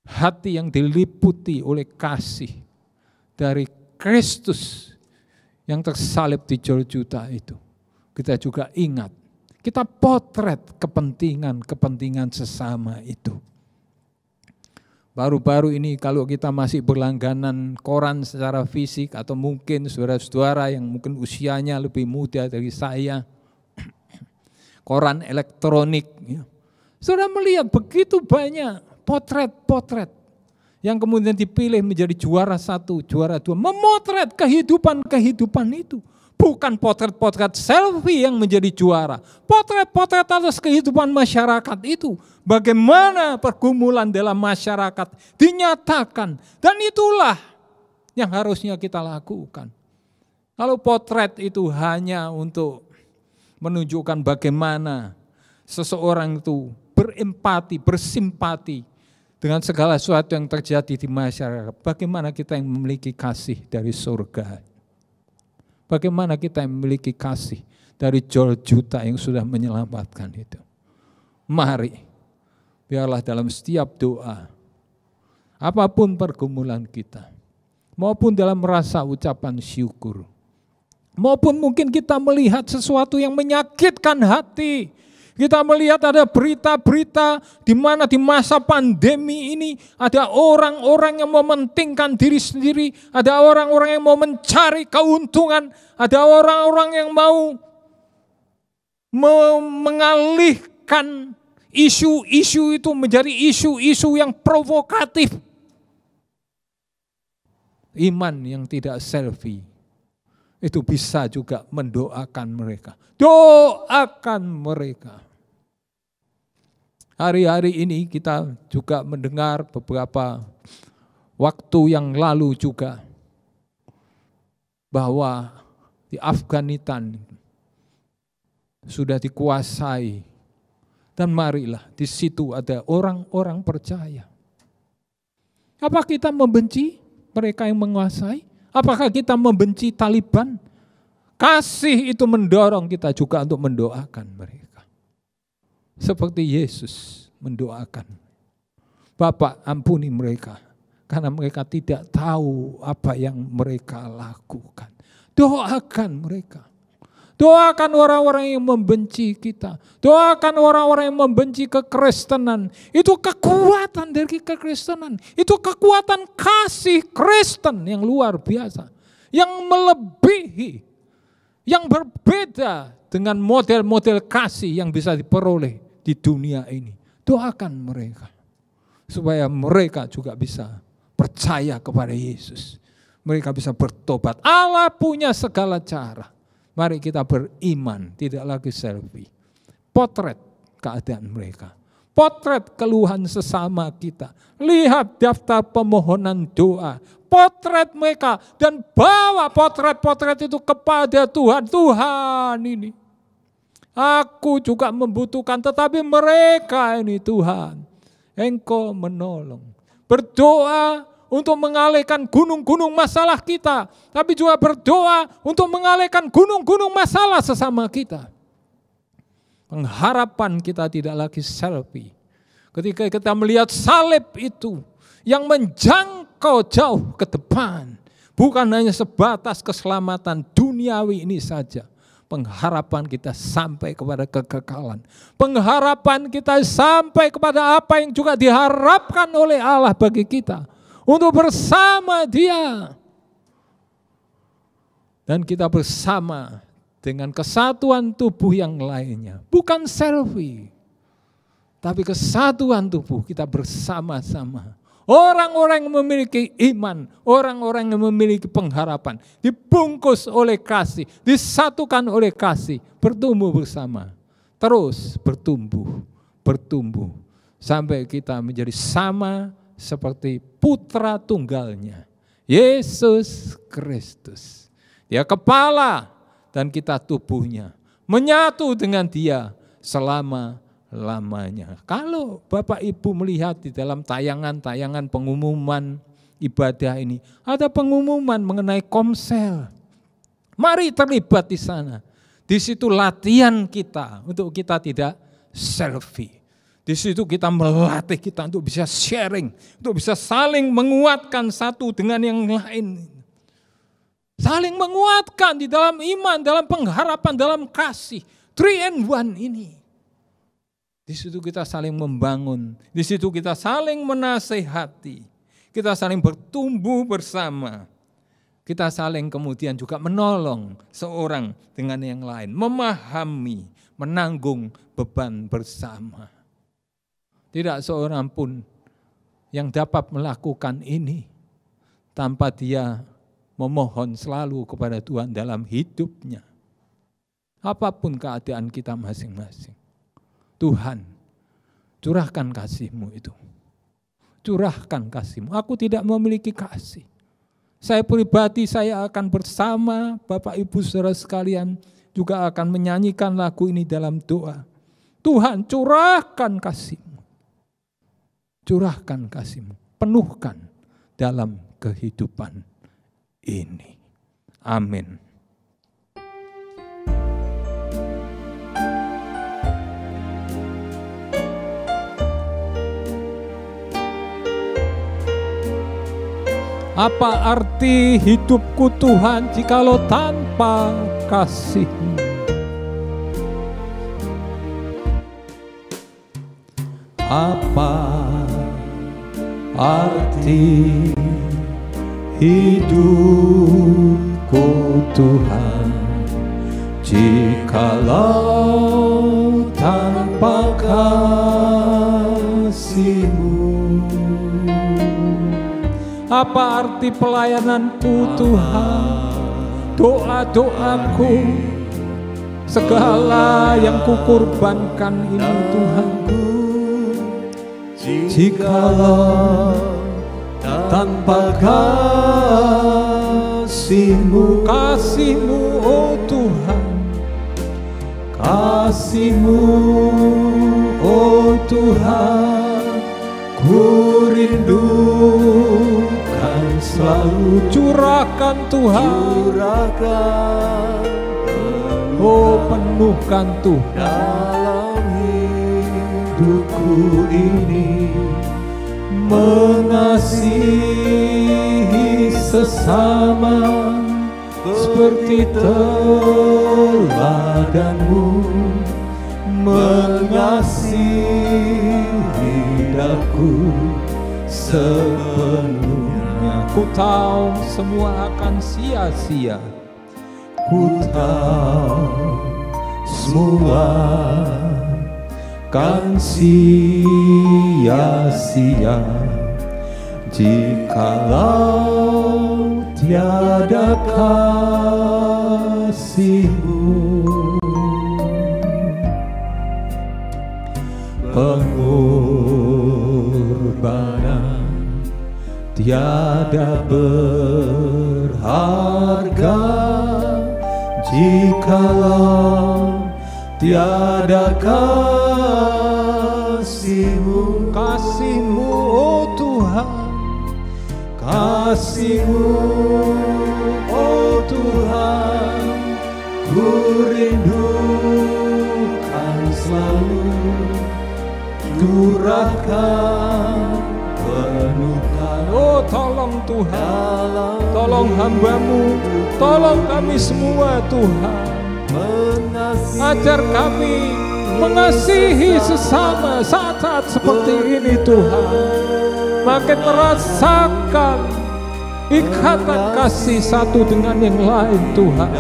hati yang diliputi oleh kasih dari Kristus yang tersalib di Golgota itu, kita juga ingat, kita potret kepentingan sesama itu. Baru-baru ini kalau kita masih berlangganan koran secara fisik, atau mungkin saudara-saudara yang mungkin usianya lebih muda dari saya, koran elektronik, ya. Saudara melihat begitu banyak potret-potret yang kemudian dipilih menjadi juara 1, juara 2, memotret kehidupan itu. Bukan potret-potret selfie yang menjadi juara. Potret-potret atas kehidupan masyarakat itu. Bagaimana pergumulan dalam masyarakat dinyatakan. Dan itulah yang harusnya kita lakukan. Kalau potret itu hanya untuk menunjukkan bagaimana seseorang itu berempati, bersimpati dengan segala sesuatu yang terjadi di masyarakat. Bagaimana kita yang memiliki kasih dari surga. Bagaimana kita yang memiliki kasih dari Golgota yang sudah menyelamatkan itu. Mari, biarlah dalam setiap doa, apapun pergumulan kita, maupun dalam rasa ucapan syukur, maupun mungkin kita melihat sesuatu yang menyakitkan hati, kita melihat ada berita-berita di mana di masa pandemi ini ada orang-orang yang mementingkan diri sendiri, ada orang-orang yang mau mencari keuntungan, ada orang-orang yang mau mengalihkan isu-isu itu menjadi isu-isu yang provokatif. Iman yang tidak selfie itu bisa juga mendoakan mereka. Doakan mereka. Hari-hari ini kita juga mendengar beberapa waktu yang lalu juga bahwa di Afghanistan sudah dikuasai, dan marilah di situ ada orang-orang percaya. Apa kita membenci mereka yang menguasai? Apakah kita membenci Taliban? Kasih itu mendorong kita juga untuk mendoakan mereka. Seperti Yesus mendoakan, Bapa ampuni mereka, karena mereka tidak tahu apa yang mereka lakukan. Doakan mereka. Doakan orang-orang yang membenci kita. Doakan orang-orang yang membenci kekristenan. Itu kekuatan dari kekristenan. Itu kekuatan kasih Kristen yang luar biasa. Yang melebihi, yang berbeda dengan model-model kasih yang bisa diperoleh di dunia ini. Doakan mereka supaya mereka juga bisa percaya kepada Yesus. Mereka bisa bertobat. Allah punya segala cara. Mari kita beriman, tidak lagi selfie. Potret keadaan mereka. Potret keluhan sesama kita. Lihat daftar permohonan doa. Potret mereka dan bawa potret-potret itu kepada Tuhan. Tuhan ini, aku juga membutuhkan, tetapi mereka ini Tuhan, Engkau menolong. Berdoa untuk mengalihkan gunung-gunung masalah kita, tapi juga berdoa untuk mengalihkan gunung-gunung masalah sesama kita. Pengharapan kita tidak lagi selfie. Ketika kita melihat salib itu yang menjangkau jauh ke depan, bukan hanya sebatas keselamatan duniawi ini saja, Pengharapan kita sampai kepada kekekalan. Pengharapan kita sampai kepada apa yang juga diharapkan oleh Allah bagi kita. Untuk bersama Dia. Dan kita bersama dengan kesatuan tubuh yang lainnya. Bukan selfie. Tapi kesatuan tubuh kita bersama-sama. Orang-orang yang memiliki iman, orang-orang yang memiliki pengharapan, dibungkus oleh kasih, disatukan oleh kasih, bertumbuh bersama. Terus bertumbuh, sampai kita menjadi sama seperti putra tunggalnya, Yesus Kristus. Dia kepala dan kita tubuhnya, menyatu dengan Dia selama-lamanya. Kalau Bapak Ibu melihat di dalam tayangan-tayangan pengumuman ibadah ini, ada pengumuman mengenai komsel. Mari terlibat di sana. Di situ latihan kita untuk kita tidak selfie. Di situ kita melatih kita untuk bisa sharing, untuk bisa saling menguatkan satu dengan yang lain. Saling menguatkan di dalam iman, dalam pengharapan, dalam kasih. 3-in-1 ini. Di situ kita saling membangun, di situ kita saling menasehati, kita saling bertumbuh bersama, kita saling kemudian juga menolong seorang dengan yang lain, memahami, menanggung beban bersama. Tidak seorang pun yang dapat melakukan ini tanpa dia memohon selalu kepada Tuhan dalam hidupnya. Apapun keadaan kita masing-masing. Tuhan, curahkan kasih-Mu itu. Curahkan kasih-Mu. Aku tidak memiliki kasih. Saya pribadi, saya akan bersama Bapak Ibu saudara sekalian juga akan menyanyikan lagu ini dalam doa. Tuhan, curahkan kasih-Mu. Curahkan kasih-Mu. Penuhkan dalam kehidupan ini. Amin. Apa arti hidupku Tuhan jikalau tanpa kasih-Mu? Apa arti hidupku Tuhan jikalau tanpa kasih-Mu? Apa arti pelayananku Tuhan, doa-doaku, segala yang kukorbankan ini Tuhan, jikalau tanpa kasih-Mu, kasih-Mu oh Tuhan, kasih-Mu oh Tuhan, ku rindukan selalu. Curahkan Tuhan, curahkan, oh penuhkan Tuhan dalam hidupku ini, mengasihi sesama seperti teladan-Mu, mengasihi aku sepenuhnya. Ku tahu semua akan sia-sia, ku tahu semua kan sia-sia jikalau tiada kasih-Mu. Pengorbanan tiada berharga jikalau tiada kasih-Mu. Kasih-Mu oh Tuhan, kasih-Mu oh Tuhan, ku rindukan selalu. Curahkan, penuhkan, oh tolong Tuhan, tolong hamba-Mu, tolong kami semua Tuhan. Ajar kami mengasihi sesama saat-saat seperti ini Tuhan. Makin merasakan ikatan kasih satu dengan yang lain Tuhan.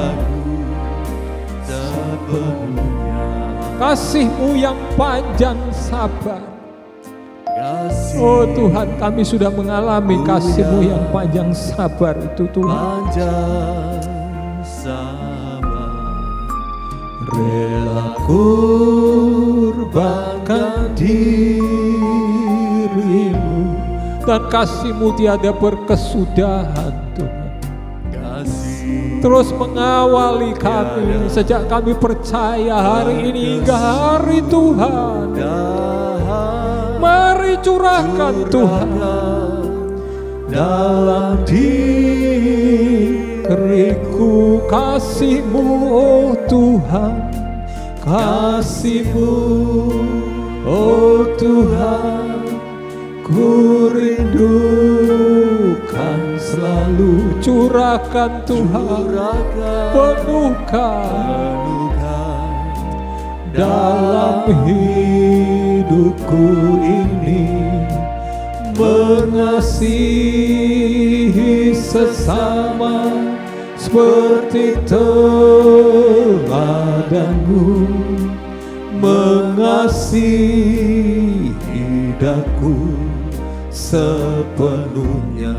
Kasih-Mu yang panjang sabar. Oh Tuhan, kami sudah mengalami kasih-Mu yang panjang sabar itu Tuhan. Rela kurbankan diri-Mu, dan kasih-Mu tiada berkesudahan Tuhan. Terus mengawali kami sejak kami percaya hari ini hingga hari Tuhan. Mari curahkan Tuhan dalam diriku kasih-Mu, oh Tuhan, kasih-Mu, oh Tuhan, ku rindukan selalu. Curahkan Tuhan, penuhkan dalam hidupku ini, mengasihi sesama seperti teladan-Mu, mengasihi daku sepenuhnya.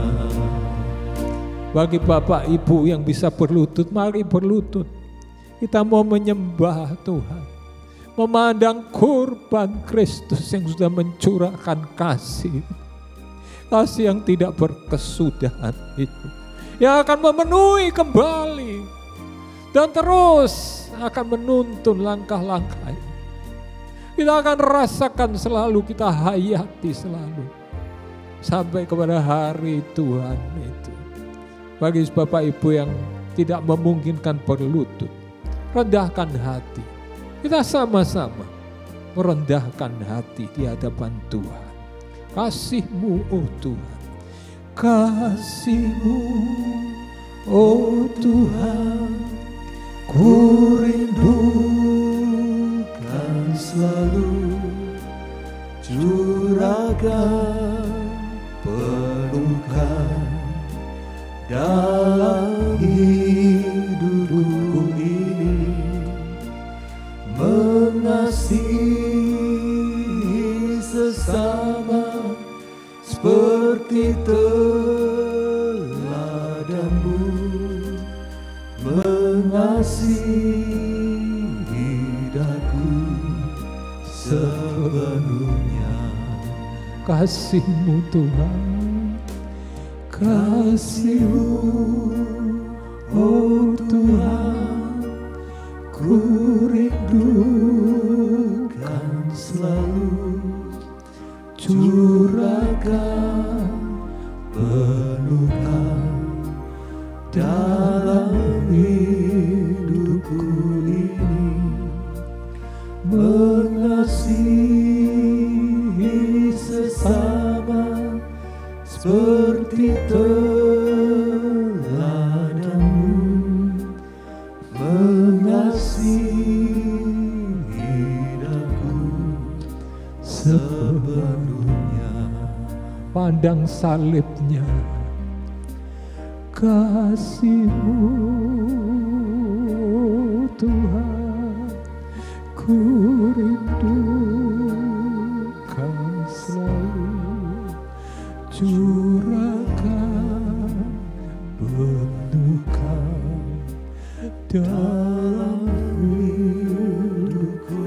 Bagi Bapak Ibu yang bisa berlutut, mari berlutut. Kita mau menyembah Tuhan, memandang kurban Kristus yang sudah mencurahkan kasih yang tidak berkesudahan itu, yang akan memenuhi kembali dan terus akan menuntun langkah-langkah. Kita akan rasakan selalu, kita hayati selalu sampai kepada hari Tuhan itu. Bagi Bapak Ibu yang tidak memungkinkan berlutut, rendahkan hati. Kita sama-sama merendahkan hati di hadapan Tuhan. Kasih-Mu, oh Tuhan, kasih-Mu, oh Tuhan, ku rindukan selalu. Curahkan, penuhkan dalam hidupku ini, mengasihi sesama seperti teladan-Mu, mengasihi daku sepenuhnya. Kasih-Mu Tuhan, kasih-Mu, oh Tuhan, ku rindukan selalu. Curahkan, penuhkan dalam hidupku ini, mengasihi sesama seperti teladan-Mu, mengasihi daku sepenuhnya. Pandang salibnya, kasih-Mu Tuhan, ku rindukan selalu. Curahkan, penuhkan dalam hidupku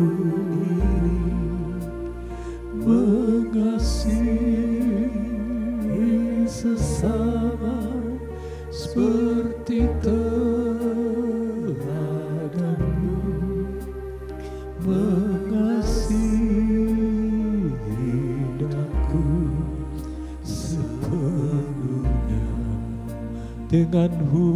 ini, mengasihi sesama seperti teladan-Mu, mengasihi daku sepenuhnya. Dengan-Mu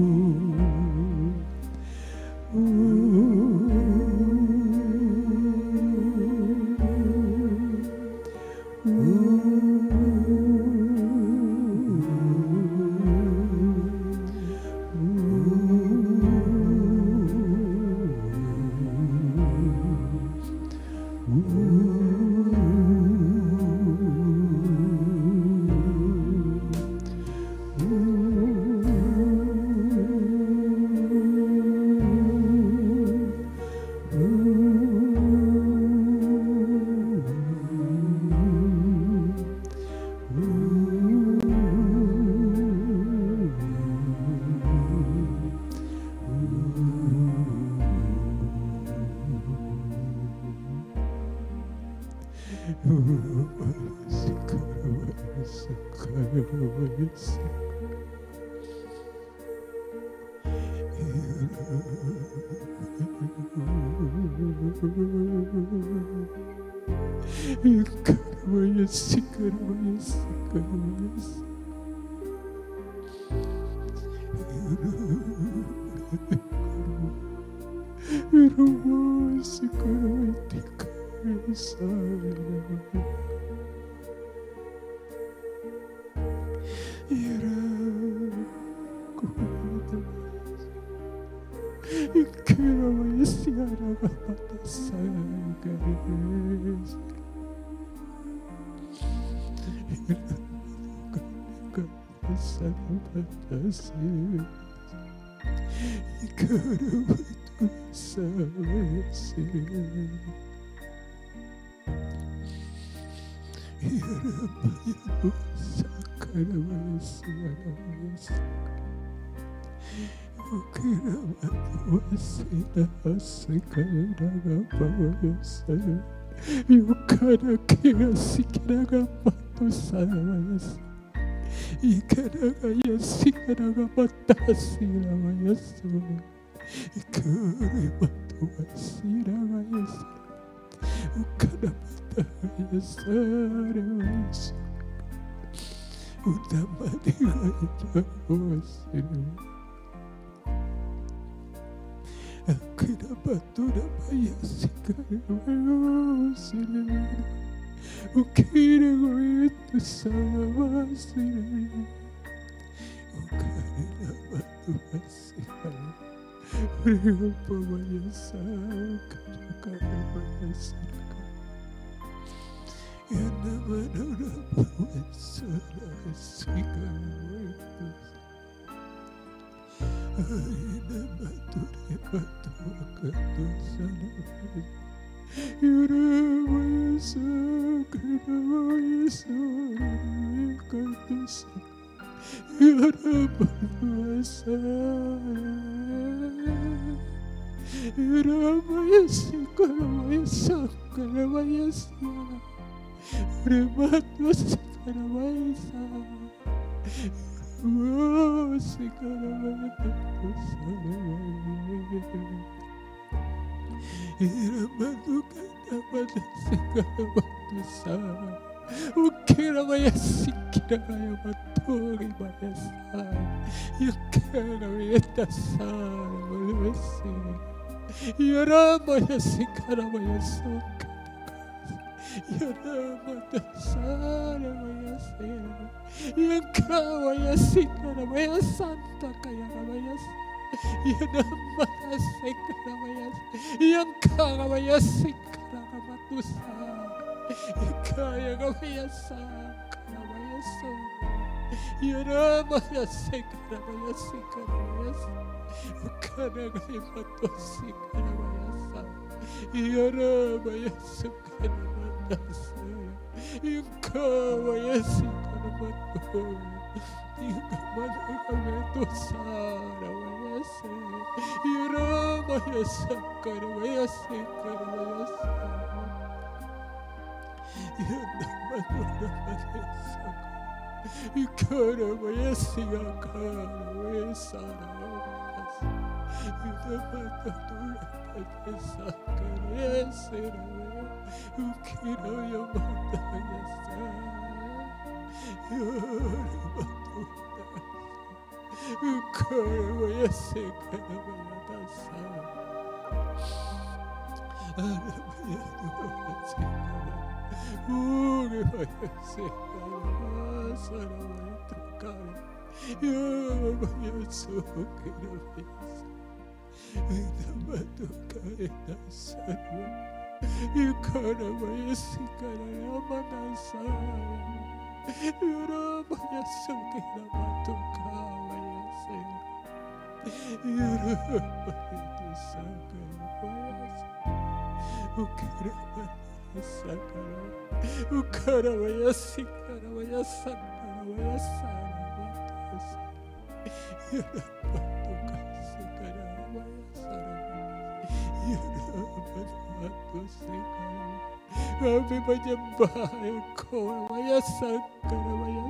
Kami menyembah Engkau, Namanya Sangka, Namanya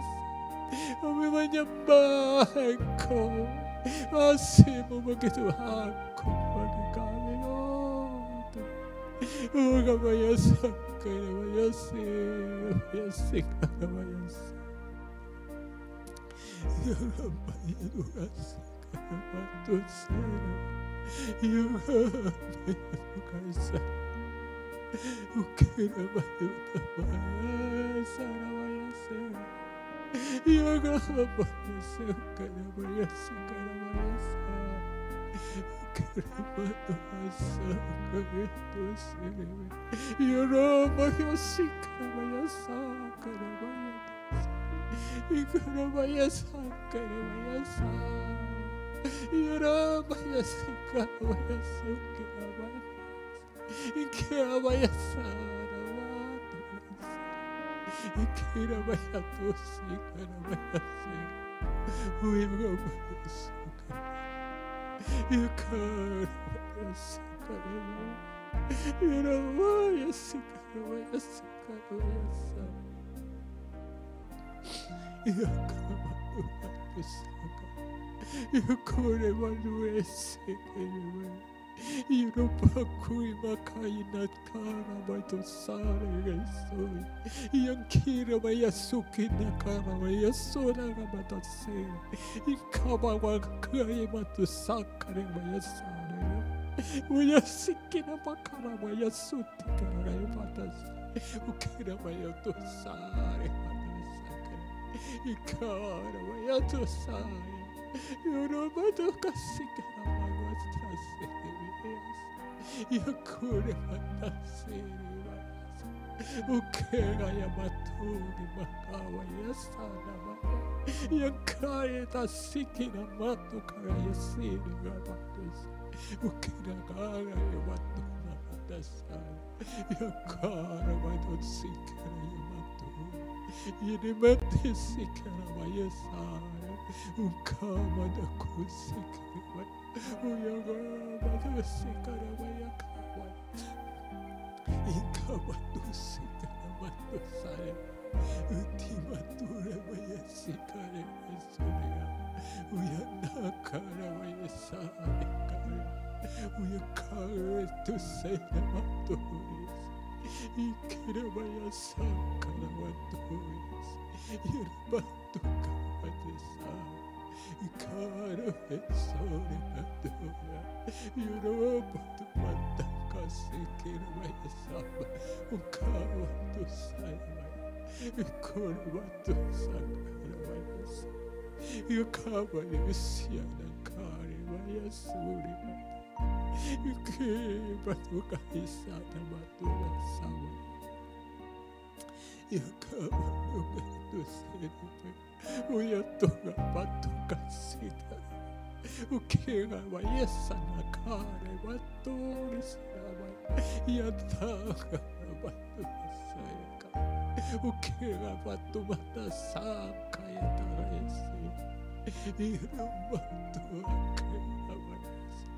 kami menyembah Engkau. Kasih-Mu begitu agung bagi kami, oh Tuhan. Namanya Sangka, Namanya Singka, Namanya Ya Namanya Tuhan Sangka, Namanya Tuhan. Ya Namanya Tuhan Sangka. Ukira bayu tamaya sarawaya se yoga bayu se ukira bayu sarawaya sa ukira bayu asa bayu se yoro bayu sarawaya sa karawaya ikira bayu sarawaya sa yoro bayu sarawaya sa ukira bayu Ikira baya sarawatu, ikira baya tosi, ikira baya se, uiga baya suka, ikira baya suka, ikira baya suka, baya suka, baya sa, ikira baya suka, ikira baya suka. Iropaku makainat kara baito sare resoi yang kira maya suki na kara maya sona ramata se ikaba wa kai matu sakare maya sare uya sikina makara maya suti kara mata ukira maya to sare mata sakare ikara maya to sare yorobado kasikara magwas tase Yakure matasiri mas, ukera ya maturi makawa ya sana maya, yakaya tasiki na matu kara ya siri matus, ukera kara ya matu na matasara, yakara matu sikara ya matu, ini mati sikara maya sara, ukama da kusikara maya. Uyaga madusikara mayakawa Ika madusikara matusaya Uti matura mayasikare masuria Uyanakara mayasare kare Uyakare tusena maturis Ikira mayasakara maturis Irmatuka matisara Ikara sore adora Europa tu mata kasikira maya saba Ukawa tu saya Ikora tu sakara maya sa Ikaba yusiana kare maya suri Ikiba tu kaisata matura sama Ikaba tu seri Uyatunga patuka sita Ukira wayesa nakare waturi sirama Yataga patuka sayaka Ukira patumata saka yatara esi Irumatu akira wayesa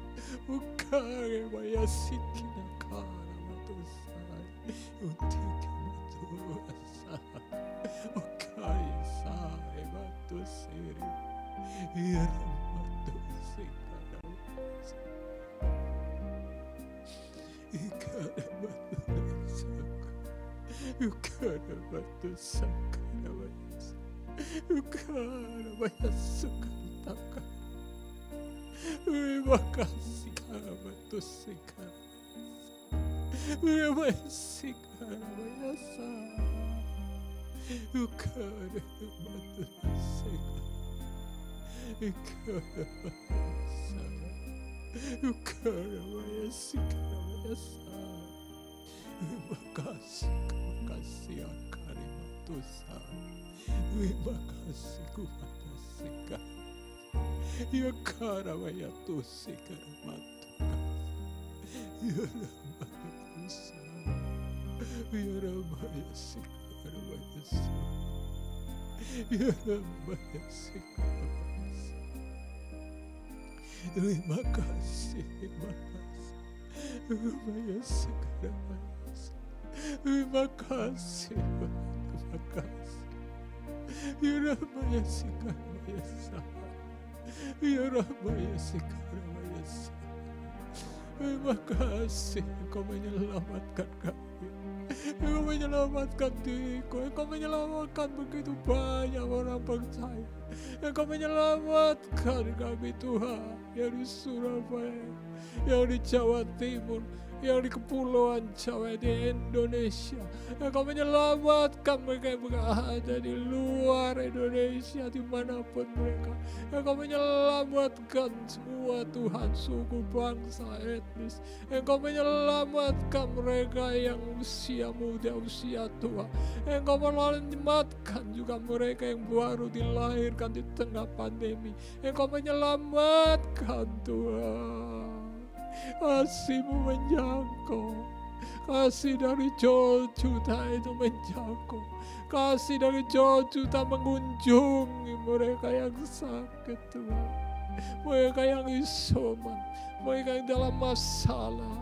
Ukare wayasiki nakara watusai Utiki matu asai Ukai sai matu siri Iramatu sikara Ikara matu nasaka Ukara matu sakara wayasa Ukara wayasuka taka Uimakasi kara matu sikara Uimasikara wayasa Ukara matu nasaka Ikara wayasa Ukara wayasikara wayasa Makasih akari matusa Makasih kumatasika Yakara wayatusikara matuka Yaramatusa Yaramayasikara wayasu Yaramayasikara wayasu Makasih Rumayasikara wayasu Terima kasih, terima kasih. Iramaya Sikaraya Sa. Iramaya Sikaraya Sa. Terima kasih Engkau menyelamatkan kami. Engkau menyelamatkan diriku. Engkau menyelamatkan begitu banyak orang percaya. Engkau menyelamatkan kami Tuhan. Yang di Surabaya, yang di Jawa Timur, yang di Kepulauan Jawa, di Indonesia. Engkau menyelamatkan mereka yang berada di luar Indonesia, dimanapun mereka. Engkau menyelamatkan semua Tuhan, suku, bangsa, etnis. Engkau menyelamatkan mereka yang usia muda, usia tua. Engkau menyelamatkan juga mereka yang baru dilahirkan di tengah pandemi. Engkau menyelamatkan Tuhan. Kasih-Mu menjangkau. Kasih dari Joel Juta itu menjangkau. Kasih dari Joel Juta mengunjungi mereka yang sakit Tuhan. Mereka yang isoman. Mereka yang dalam masalah.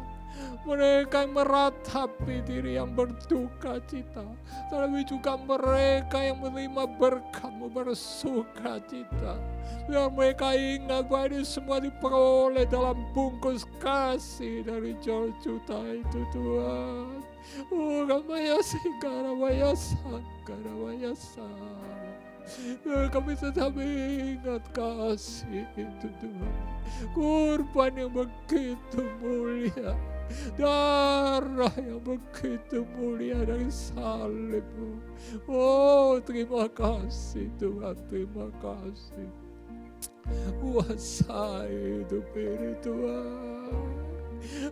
Mereka yang meratapi diri yang berduka cita. Tapi juga mereka yang menerima berkat-Mu bersuka cita. Biar mereka ingat bahwa ini semua diperoleh dalam bungkus kasih dari Joel Juta itu Tuhan. Oh Ramaya Singkaramaya Sangkaramaya Sang. Kami tetap ingat kasih itu Tuhan. Kurban yang begitu mulia. Darah yang begitu mulia dari salib-Mu. Oh terima kasih Tuhan, terima kasih. Kuasai hidup ini Tuhan.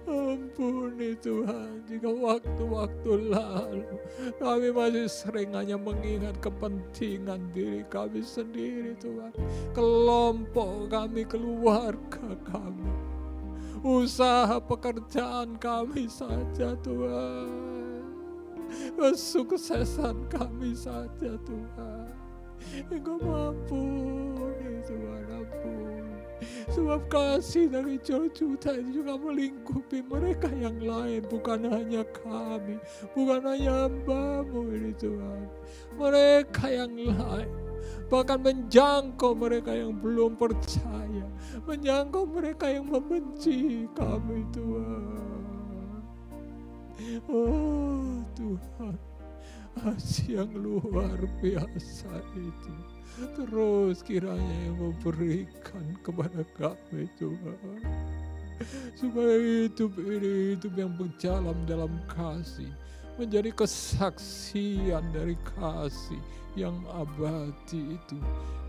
Ampuni Tuhan jika waktu-waktu lalu kami masih sering hanya mengingat kepentingan diri kami sendiri Tuhan. Kelompok kami, keluarga kami, usaha pekerjaan kami saja Tuhan. Kesuksesan kami saja Tuhan. Engkau mampuni Tuhan, ampun. Sebab kasih dari Joel Juta itu juga melingkupi mereka yang lain. Bukan hanya kami, bukan hanya hamba-Mu ini Tuhan. Mereka yang lain. Bahkan menjangkau mereka yang belum percaya. Menjangkau mereka yang membenci kami Tuhan. Oh Tuhan, kasih yang luar biasa itu terus kiranya yang memberikan kepada kami Tuhan. Supaya hidup ini hidup yang berjalan dalam kasih, menjadi kesaksian dari kasih yang abadi itu.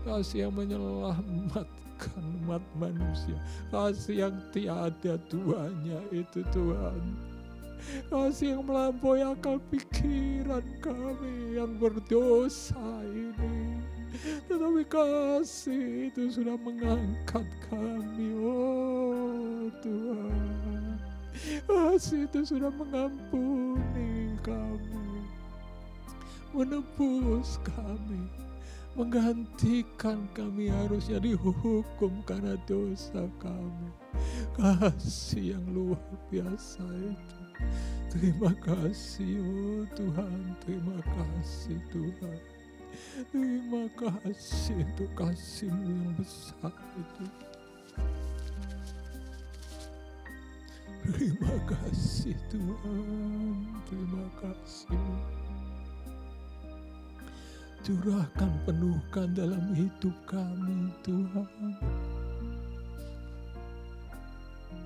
Kasih yang menyelamatkan umat manusia, kasih yang tiada duanya itu Tuhan. Kasih yang melampaui akal pikiran kami yang berdosa ini. Tetapi kasih itu sudah mengangkat kami, oh Tuhan. Kasih itu sudah mengampuni kami, menebus kami, menggantikan kami harusnya dihukum karena dosa kami. Kasih yang luar biasa itu. Terima kasih, oh Tuhan, terima kasih Tuhan. Terima kasih untuk kasih-Mu yang besar itu. Terima kasih Tuhan, terima kasih. Curahkan, penuhkan dalam hidup kami Tuhan.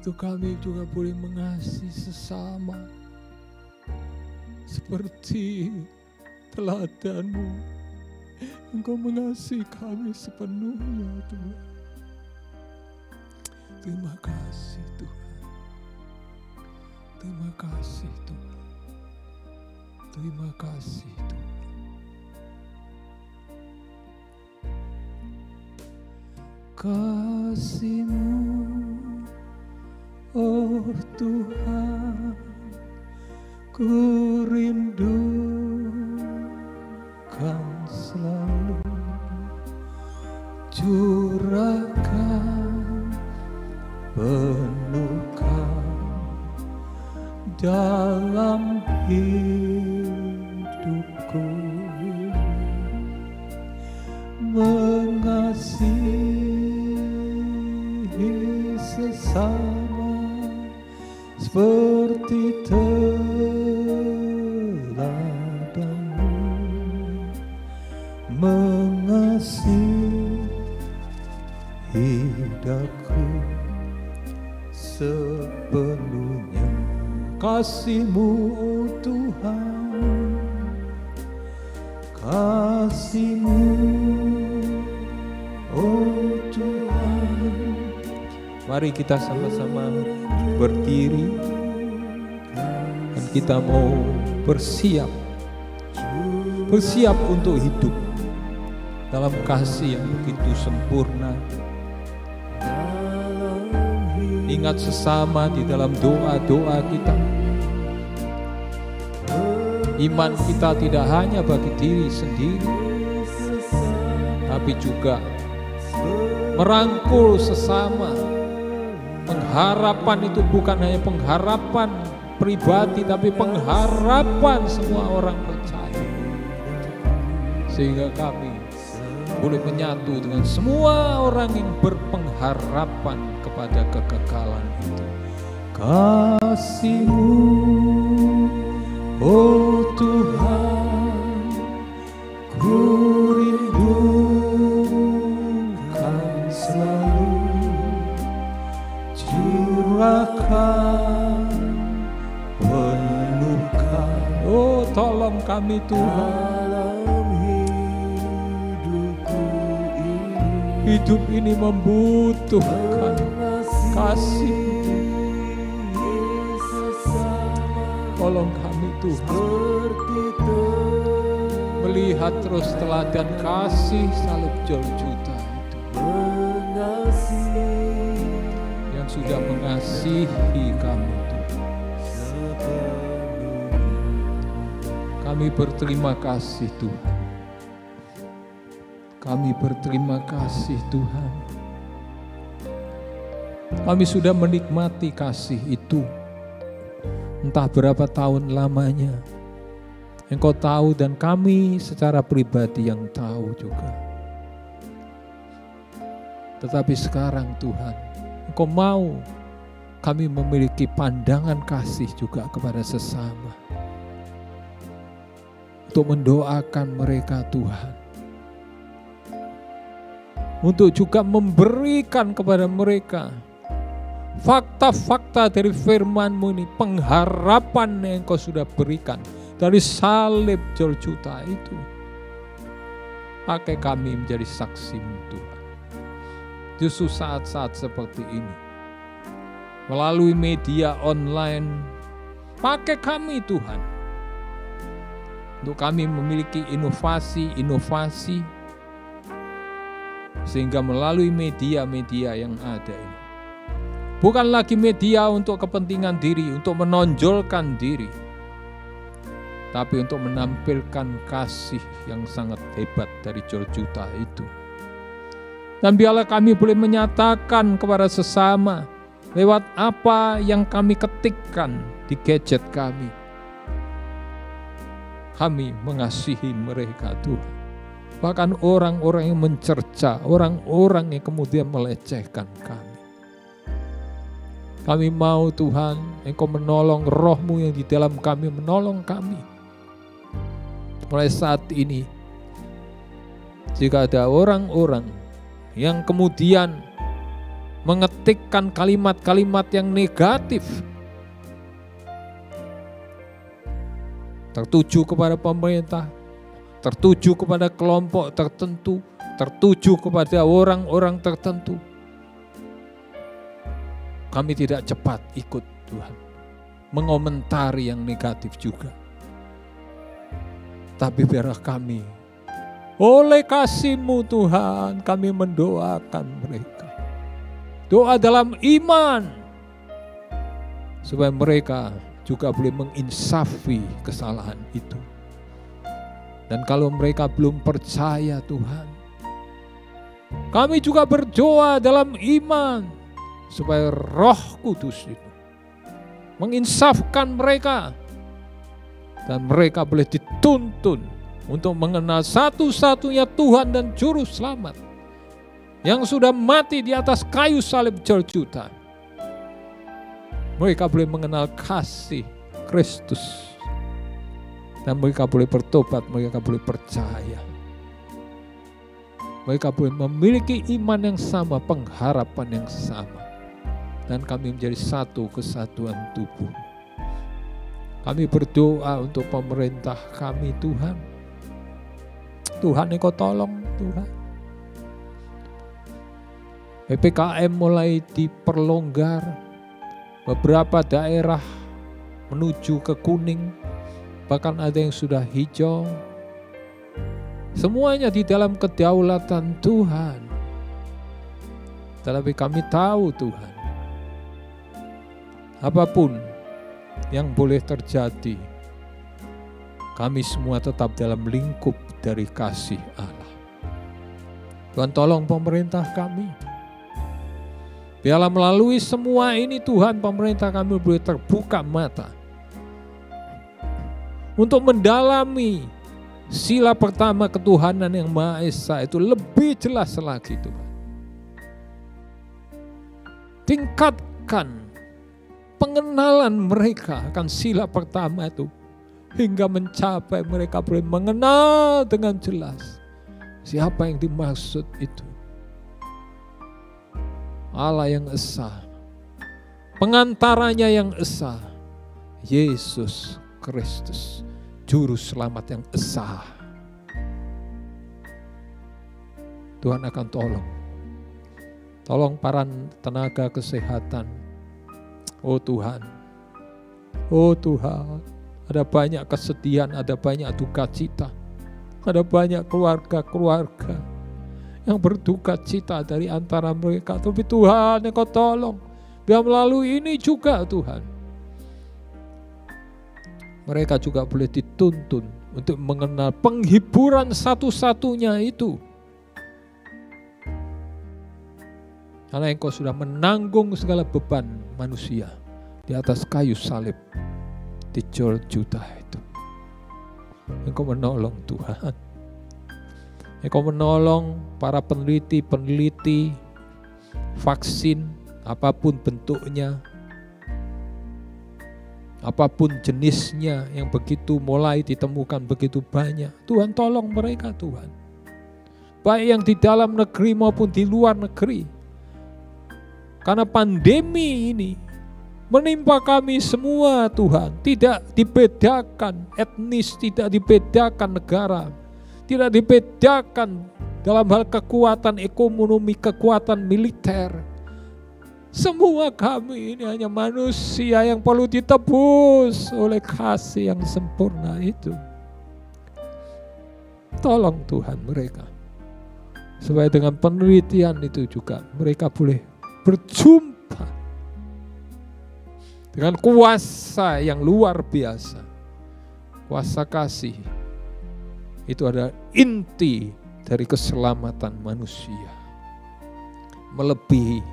Untuk kami juga boleh mengasihi sesama seperti teladan-Mu. Engkau mengasihi kami sepenuhnya Tuhan. Terima kasih Tuhan. Terima kasih Tuhan. Terima kasih Tuhan. Kasih-Mu, oh Tuhan, ku rindukan selalu. Curahkan, penuhkan dalam hidup kasih-Mu oh Tuhan, kasih-Mu oh Tuhan. Mari kita sama-sama berdiri dan kita mau bersiap untuk hidup dalam kasih yang begitu sempurna. Ingat sesama di dalam doa-doa kita. Iman kita tidak hanya bagi diri sendiri, tapi juga merangkul sesama. Pengharapan itu bukan hanya pengharapan pribadi, tapi pengharapan semua orang percaya. Sehingga kami boleh menyatu dengan semua orang yang berpengharapan kepada kekekalan itu. Kasih-Mu oh Tuhan, ku rindukan selalu. Curahkan, penuhkan, oh tolong kami Tuhan. Hidup ini membutuhkan kasih. Tolong kami Tuhan, melihat terus teladan kasih salib Golgota itu, yang sudah mengasihi kami Tuhan. Kami berterima kasih Tuhan. Kami berterima kasih Tuhan. Kami sudah menikmati kasih itu. Entah berapa tahun lamanya. Engkau tahu dan kami secara pribadi yang tahu juga. Tetapi sekarang Tuhan, Engkau mau kami memiliki pandangan kasih juga kepada sesama. Untuk mendoakan mereka Tuhan. Untuk juga memberikan kepada mereka fakta-fakta dari firman-Mu ini, pengharapan yang Engkau sudah berikan dari salib Golgota itu. Pakai kami menjadi saksi-Mu Tuhan. Justru saat-saat seperti ini, melalui media online, pakai kami Tuhan. Untuk kami memiliki inovasi-inovasi, sehingga melalui media-media yang ada ini, bukan lagi media untuk kepentingan diri, untuk menonjolkan diri, tapi untuk menampilkan kasih yang sangat hebat dari Golgota itu. Dan biarlah kami boleh menyatakan kepada sesama lewat apa yang kami ketikkan di gadget kami. Kami mengasihi mereka Tuhan. Bahkan orang-orang yang mencerca, orang-orang yang kemudian melecehkan kami. Kami mau Tuhan, Engkau menolong Roh-Mu yang di dalam kami, menolong kami. Mulai saat ini, jika ada orang-orang yang kemudian mengetikkan kalimat-kalimat yang negatif, tertuju kepada pemerintah, tertuju kepada kelompok tertentu, tertuju kepada orang-orang tertentu, kami tidak cepat ikut Tuhan mengomentari yang negatif juga. Tapi biarlah kami oleh kasih-Mu Tuhan, kami mendoakan mereka. Doa dalam iman, supaya mereka juga boleh menginsafi kesalahan itu. Dan kalau mereka belum percaya Tuhan, kami juga berdoa dalam iman supaya Roh Kudus itu menginsafkan mereka dan mereka boleh dituntun untuk mengenal satu-satunya Tuhan dan Juru Selamat yang sudah mati di atas kayu salib Golgota. Mereka boleh mengenal kasih Kristus. Dan mereka boleh bertobat, mereka boleh percaya. Mereka boleh memiliki iman yang sama, pengharapan yang sama. Dan kami menjadi satu kesatuan tubuh. Kami berdoa untuk pemerintah kami Tuhan. Tuhan Engkau tolong Tuhan. PPKM mulai diperlonggar. Beberapa daerah menuju ke kuning. Bahkan ada yang sudah hijau. Semuanya di dalam kedaulatan Tuhan. Tetapi kami tahu Tuhan, apapun yang boleh terjadi, kami semua tetap dalam lingkup dari kasih Allah. Tuhan tolong pemerintah kami. Biarlah melalui semua ini Tuhan, pemerintah kami boleh terbuka mata untuk mendalami sila pertama ketuhanan yang Maha Esa itu lebih jelas lagi Tuhan. Tingkatkan pengenalan mereka akan sila pertama itu hingga mencapai mereka boleh mengenal dengan jelas siapa yang dimaksud itu. Allah yang esa, pengantaranya yang esa, Yesus Kristus, Juru Selamat yang esa. Tuhan akan tolong para tenaga kesehatan. Oh Tuhan, ada banyak kesedihan, ada banyak duka cita, ada banyak keluarga-keluarga yang berduka cita dari antara mereka. Tapi Tuhan, Engkau tolong, biar melalui ini juga Tuhan, mereka juga boleh dituntun untuk mengenal penghiburan satu-satunya itu. Karena Engkau sudah menanggung segala beban manusia di atas kayu salib di Golgota itu. Engkau menolong Tuhan. Engkau menolong para peneliti vaksin apapun bentuknya, apapun jenisnya yang begitu mulai ditemukan begitu banyak. Tuhan tolong mereka Tuhan. Baik yang di dalam negeri maupun di luar negeri. Karena pandemi ini menimpa kami semua Tuhan. Tidak dibedakan etnis, tidak dibedakan negara. Tidak dibedakan dalam hal kekuatan ekonomi, kekuatan militer. Semua kami ini hanya manusia yang perlu ditebus oleh kasih yang sempurna itu. Tolong Tuhan mereka. Supaya dengan penelitian itu juga mereka boleh berjumpa dengan kuasa yang luar biasa. Kuasa kasih itu adalah inti dari keselamatan manusia. Melebihi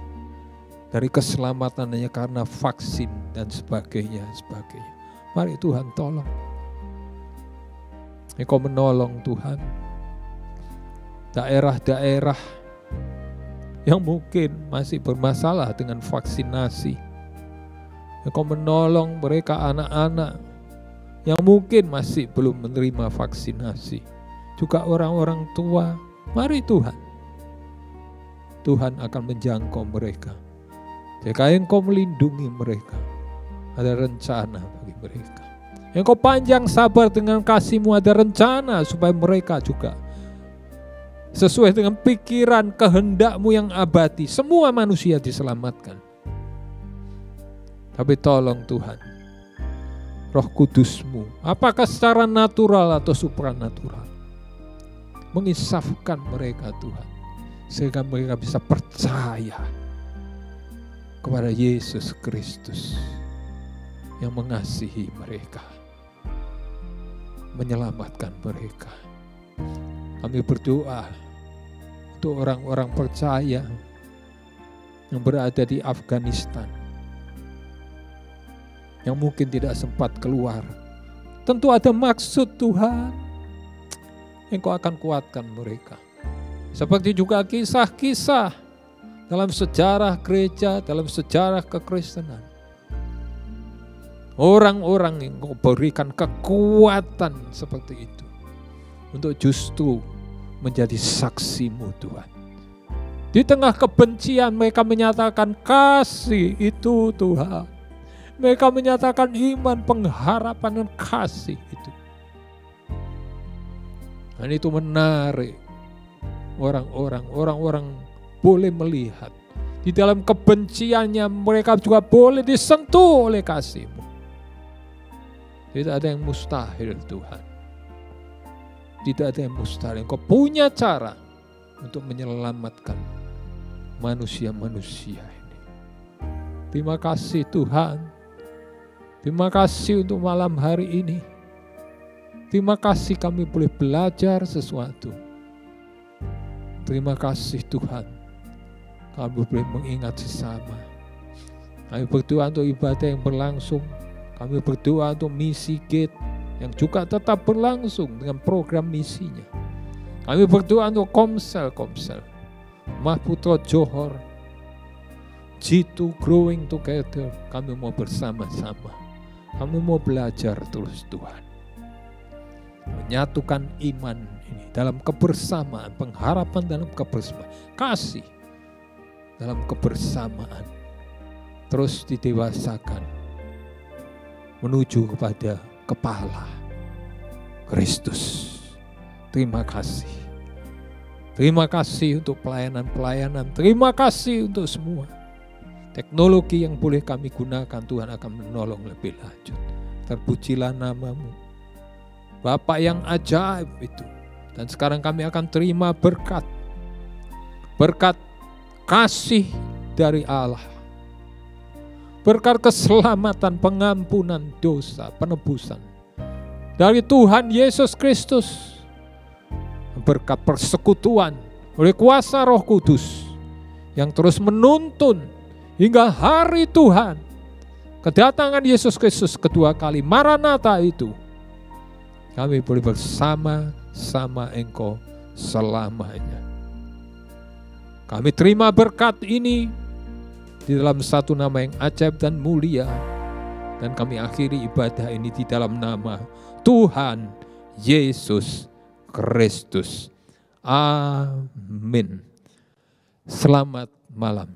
dari keselamatan hanya karena vaksin dan sebagainya. Mari Tuhan tolong. Engkau menolong Tuhan. Daerah-daerah yang mungkin masih bermasalah dengan vaksinasi. Engkau menolong mereka anak-anak yang mungkin masih belum menerima vaksinasi. Juga orang-orang tua. Mari Tuhan. Tuhan akan menjangkau mereka. Jika Engkau melindungi mereka, ada rencana bagi mereka. Engkau panjang sabar dengan kasih-Mu, ada rencana supaya mereka juga sesuai dengan pikiran kehendak-Mu yang abadi. Semua manusia diselamatkan. Tapi tolong Tuhan, Roh Kudus-Mu, apakah secara natural atau supranatural, menginsafkan mereka Tuhan, sehingga mereka bisa percaya kepada Yesus Kristus yang mengasihi mereka, menyelamatkan mereka. Kami berdoa untuk orang-orang percaya yang berada di Afghanistan, yang mungkin tidak sempat keluar. Tentu ada maksud Tuhan. Engkau akan kuatkan mereka. Seperti juga kisah-kisah dalam sejarah gereja, dalam sejarah kekristenan. Orang-orang yang Engkau berikan kekuatan seperti itu untuk justru menjadi saksi-Mu Tuhan. Di tengah kebencian mereka menyatakan kasih itu Tuhan. Mereka menyatakan iman, pengharapan, dan kasih itu. Dan itu menarik orang-orang boleh melihat. Di dalam kebenciannya mereka juga boleh disentuh oleh kasih-Mu. Tidak ada yang mustahil Tuhan. Tidak ada yang mustahil. Engkau punya cara untuk menyelamatkan manusia-manusia ini. Terima kasih Tuhan. Terima kasih untuk malam hari ini. Terima kasih kami boleh belajar sesuatu. Terima kasih Tuhan. Kami boleh mengingat sesama. Kami berdoa untuk ibadah yang berlangsung. Kami berdoa untuk misi Gate yang juga tetap berlangsung dengan program misinya. Kami berdoa untuk Komsel, Mahputra Johor, G2 Growing Together. Kami mau bersama-sama. Kami mau belajar terus Tuhan. Menyatukan iman ini dalam kebersamaan, pengharapan dalam kebersamaan, kasih dalam kebersamaan, terus didewasakan menuju kepada kepala Kristus. Terima kasih. Terima kasih untuk pelayanan-pelayanan. Terima kasih untuk semua. Teknologi yang boleh kami gunakan, Tuhan akan menolong lebih lanjut. Terpujilah nama-Mu, Bapa yang ajaib itu. Dan sekarang kami akan terima berkat. Berkat kasih dari Allah. Berkat keselamatan, pengampunan dosa, penebusan dari Tuhan Yesus Kristus. Berkat persekutuan oleh kuasa Roh Kudus yang terus menuntun hingga hari Tuhan, kedatangan Yesus Kristus kedua kali, Maranatha itu, kami boleh bersama-sama Engkau selamanya. Kami terima berkat ini di dalam satu nama yang ajaib dan mulia. Dan kami akhiri ibadah ini di dalam nama Tuhan Yesus Kristus. Amin. Selamat malam.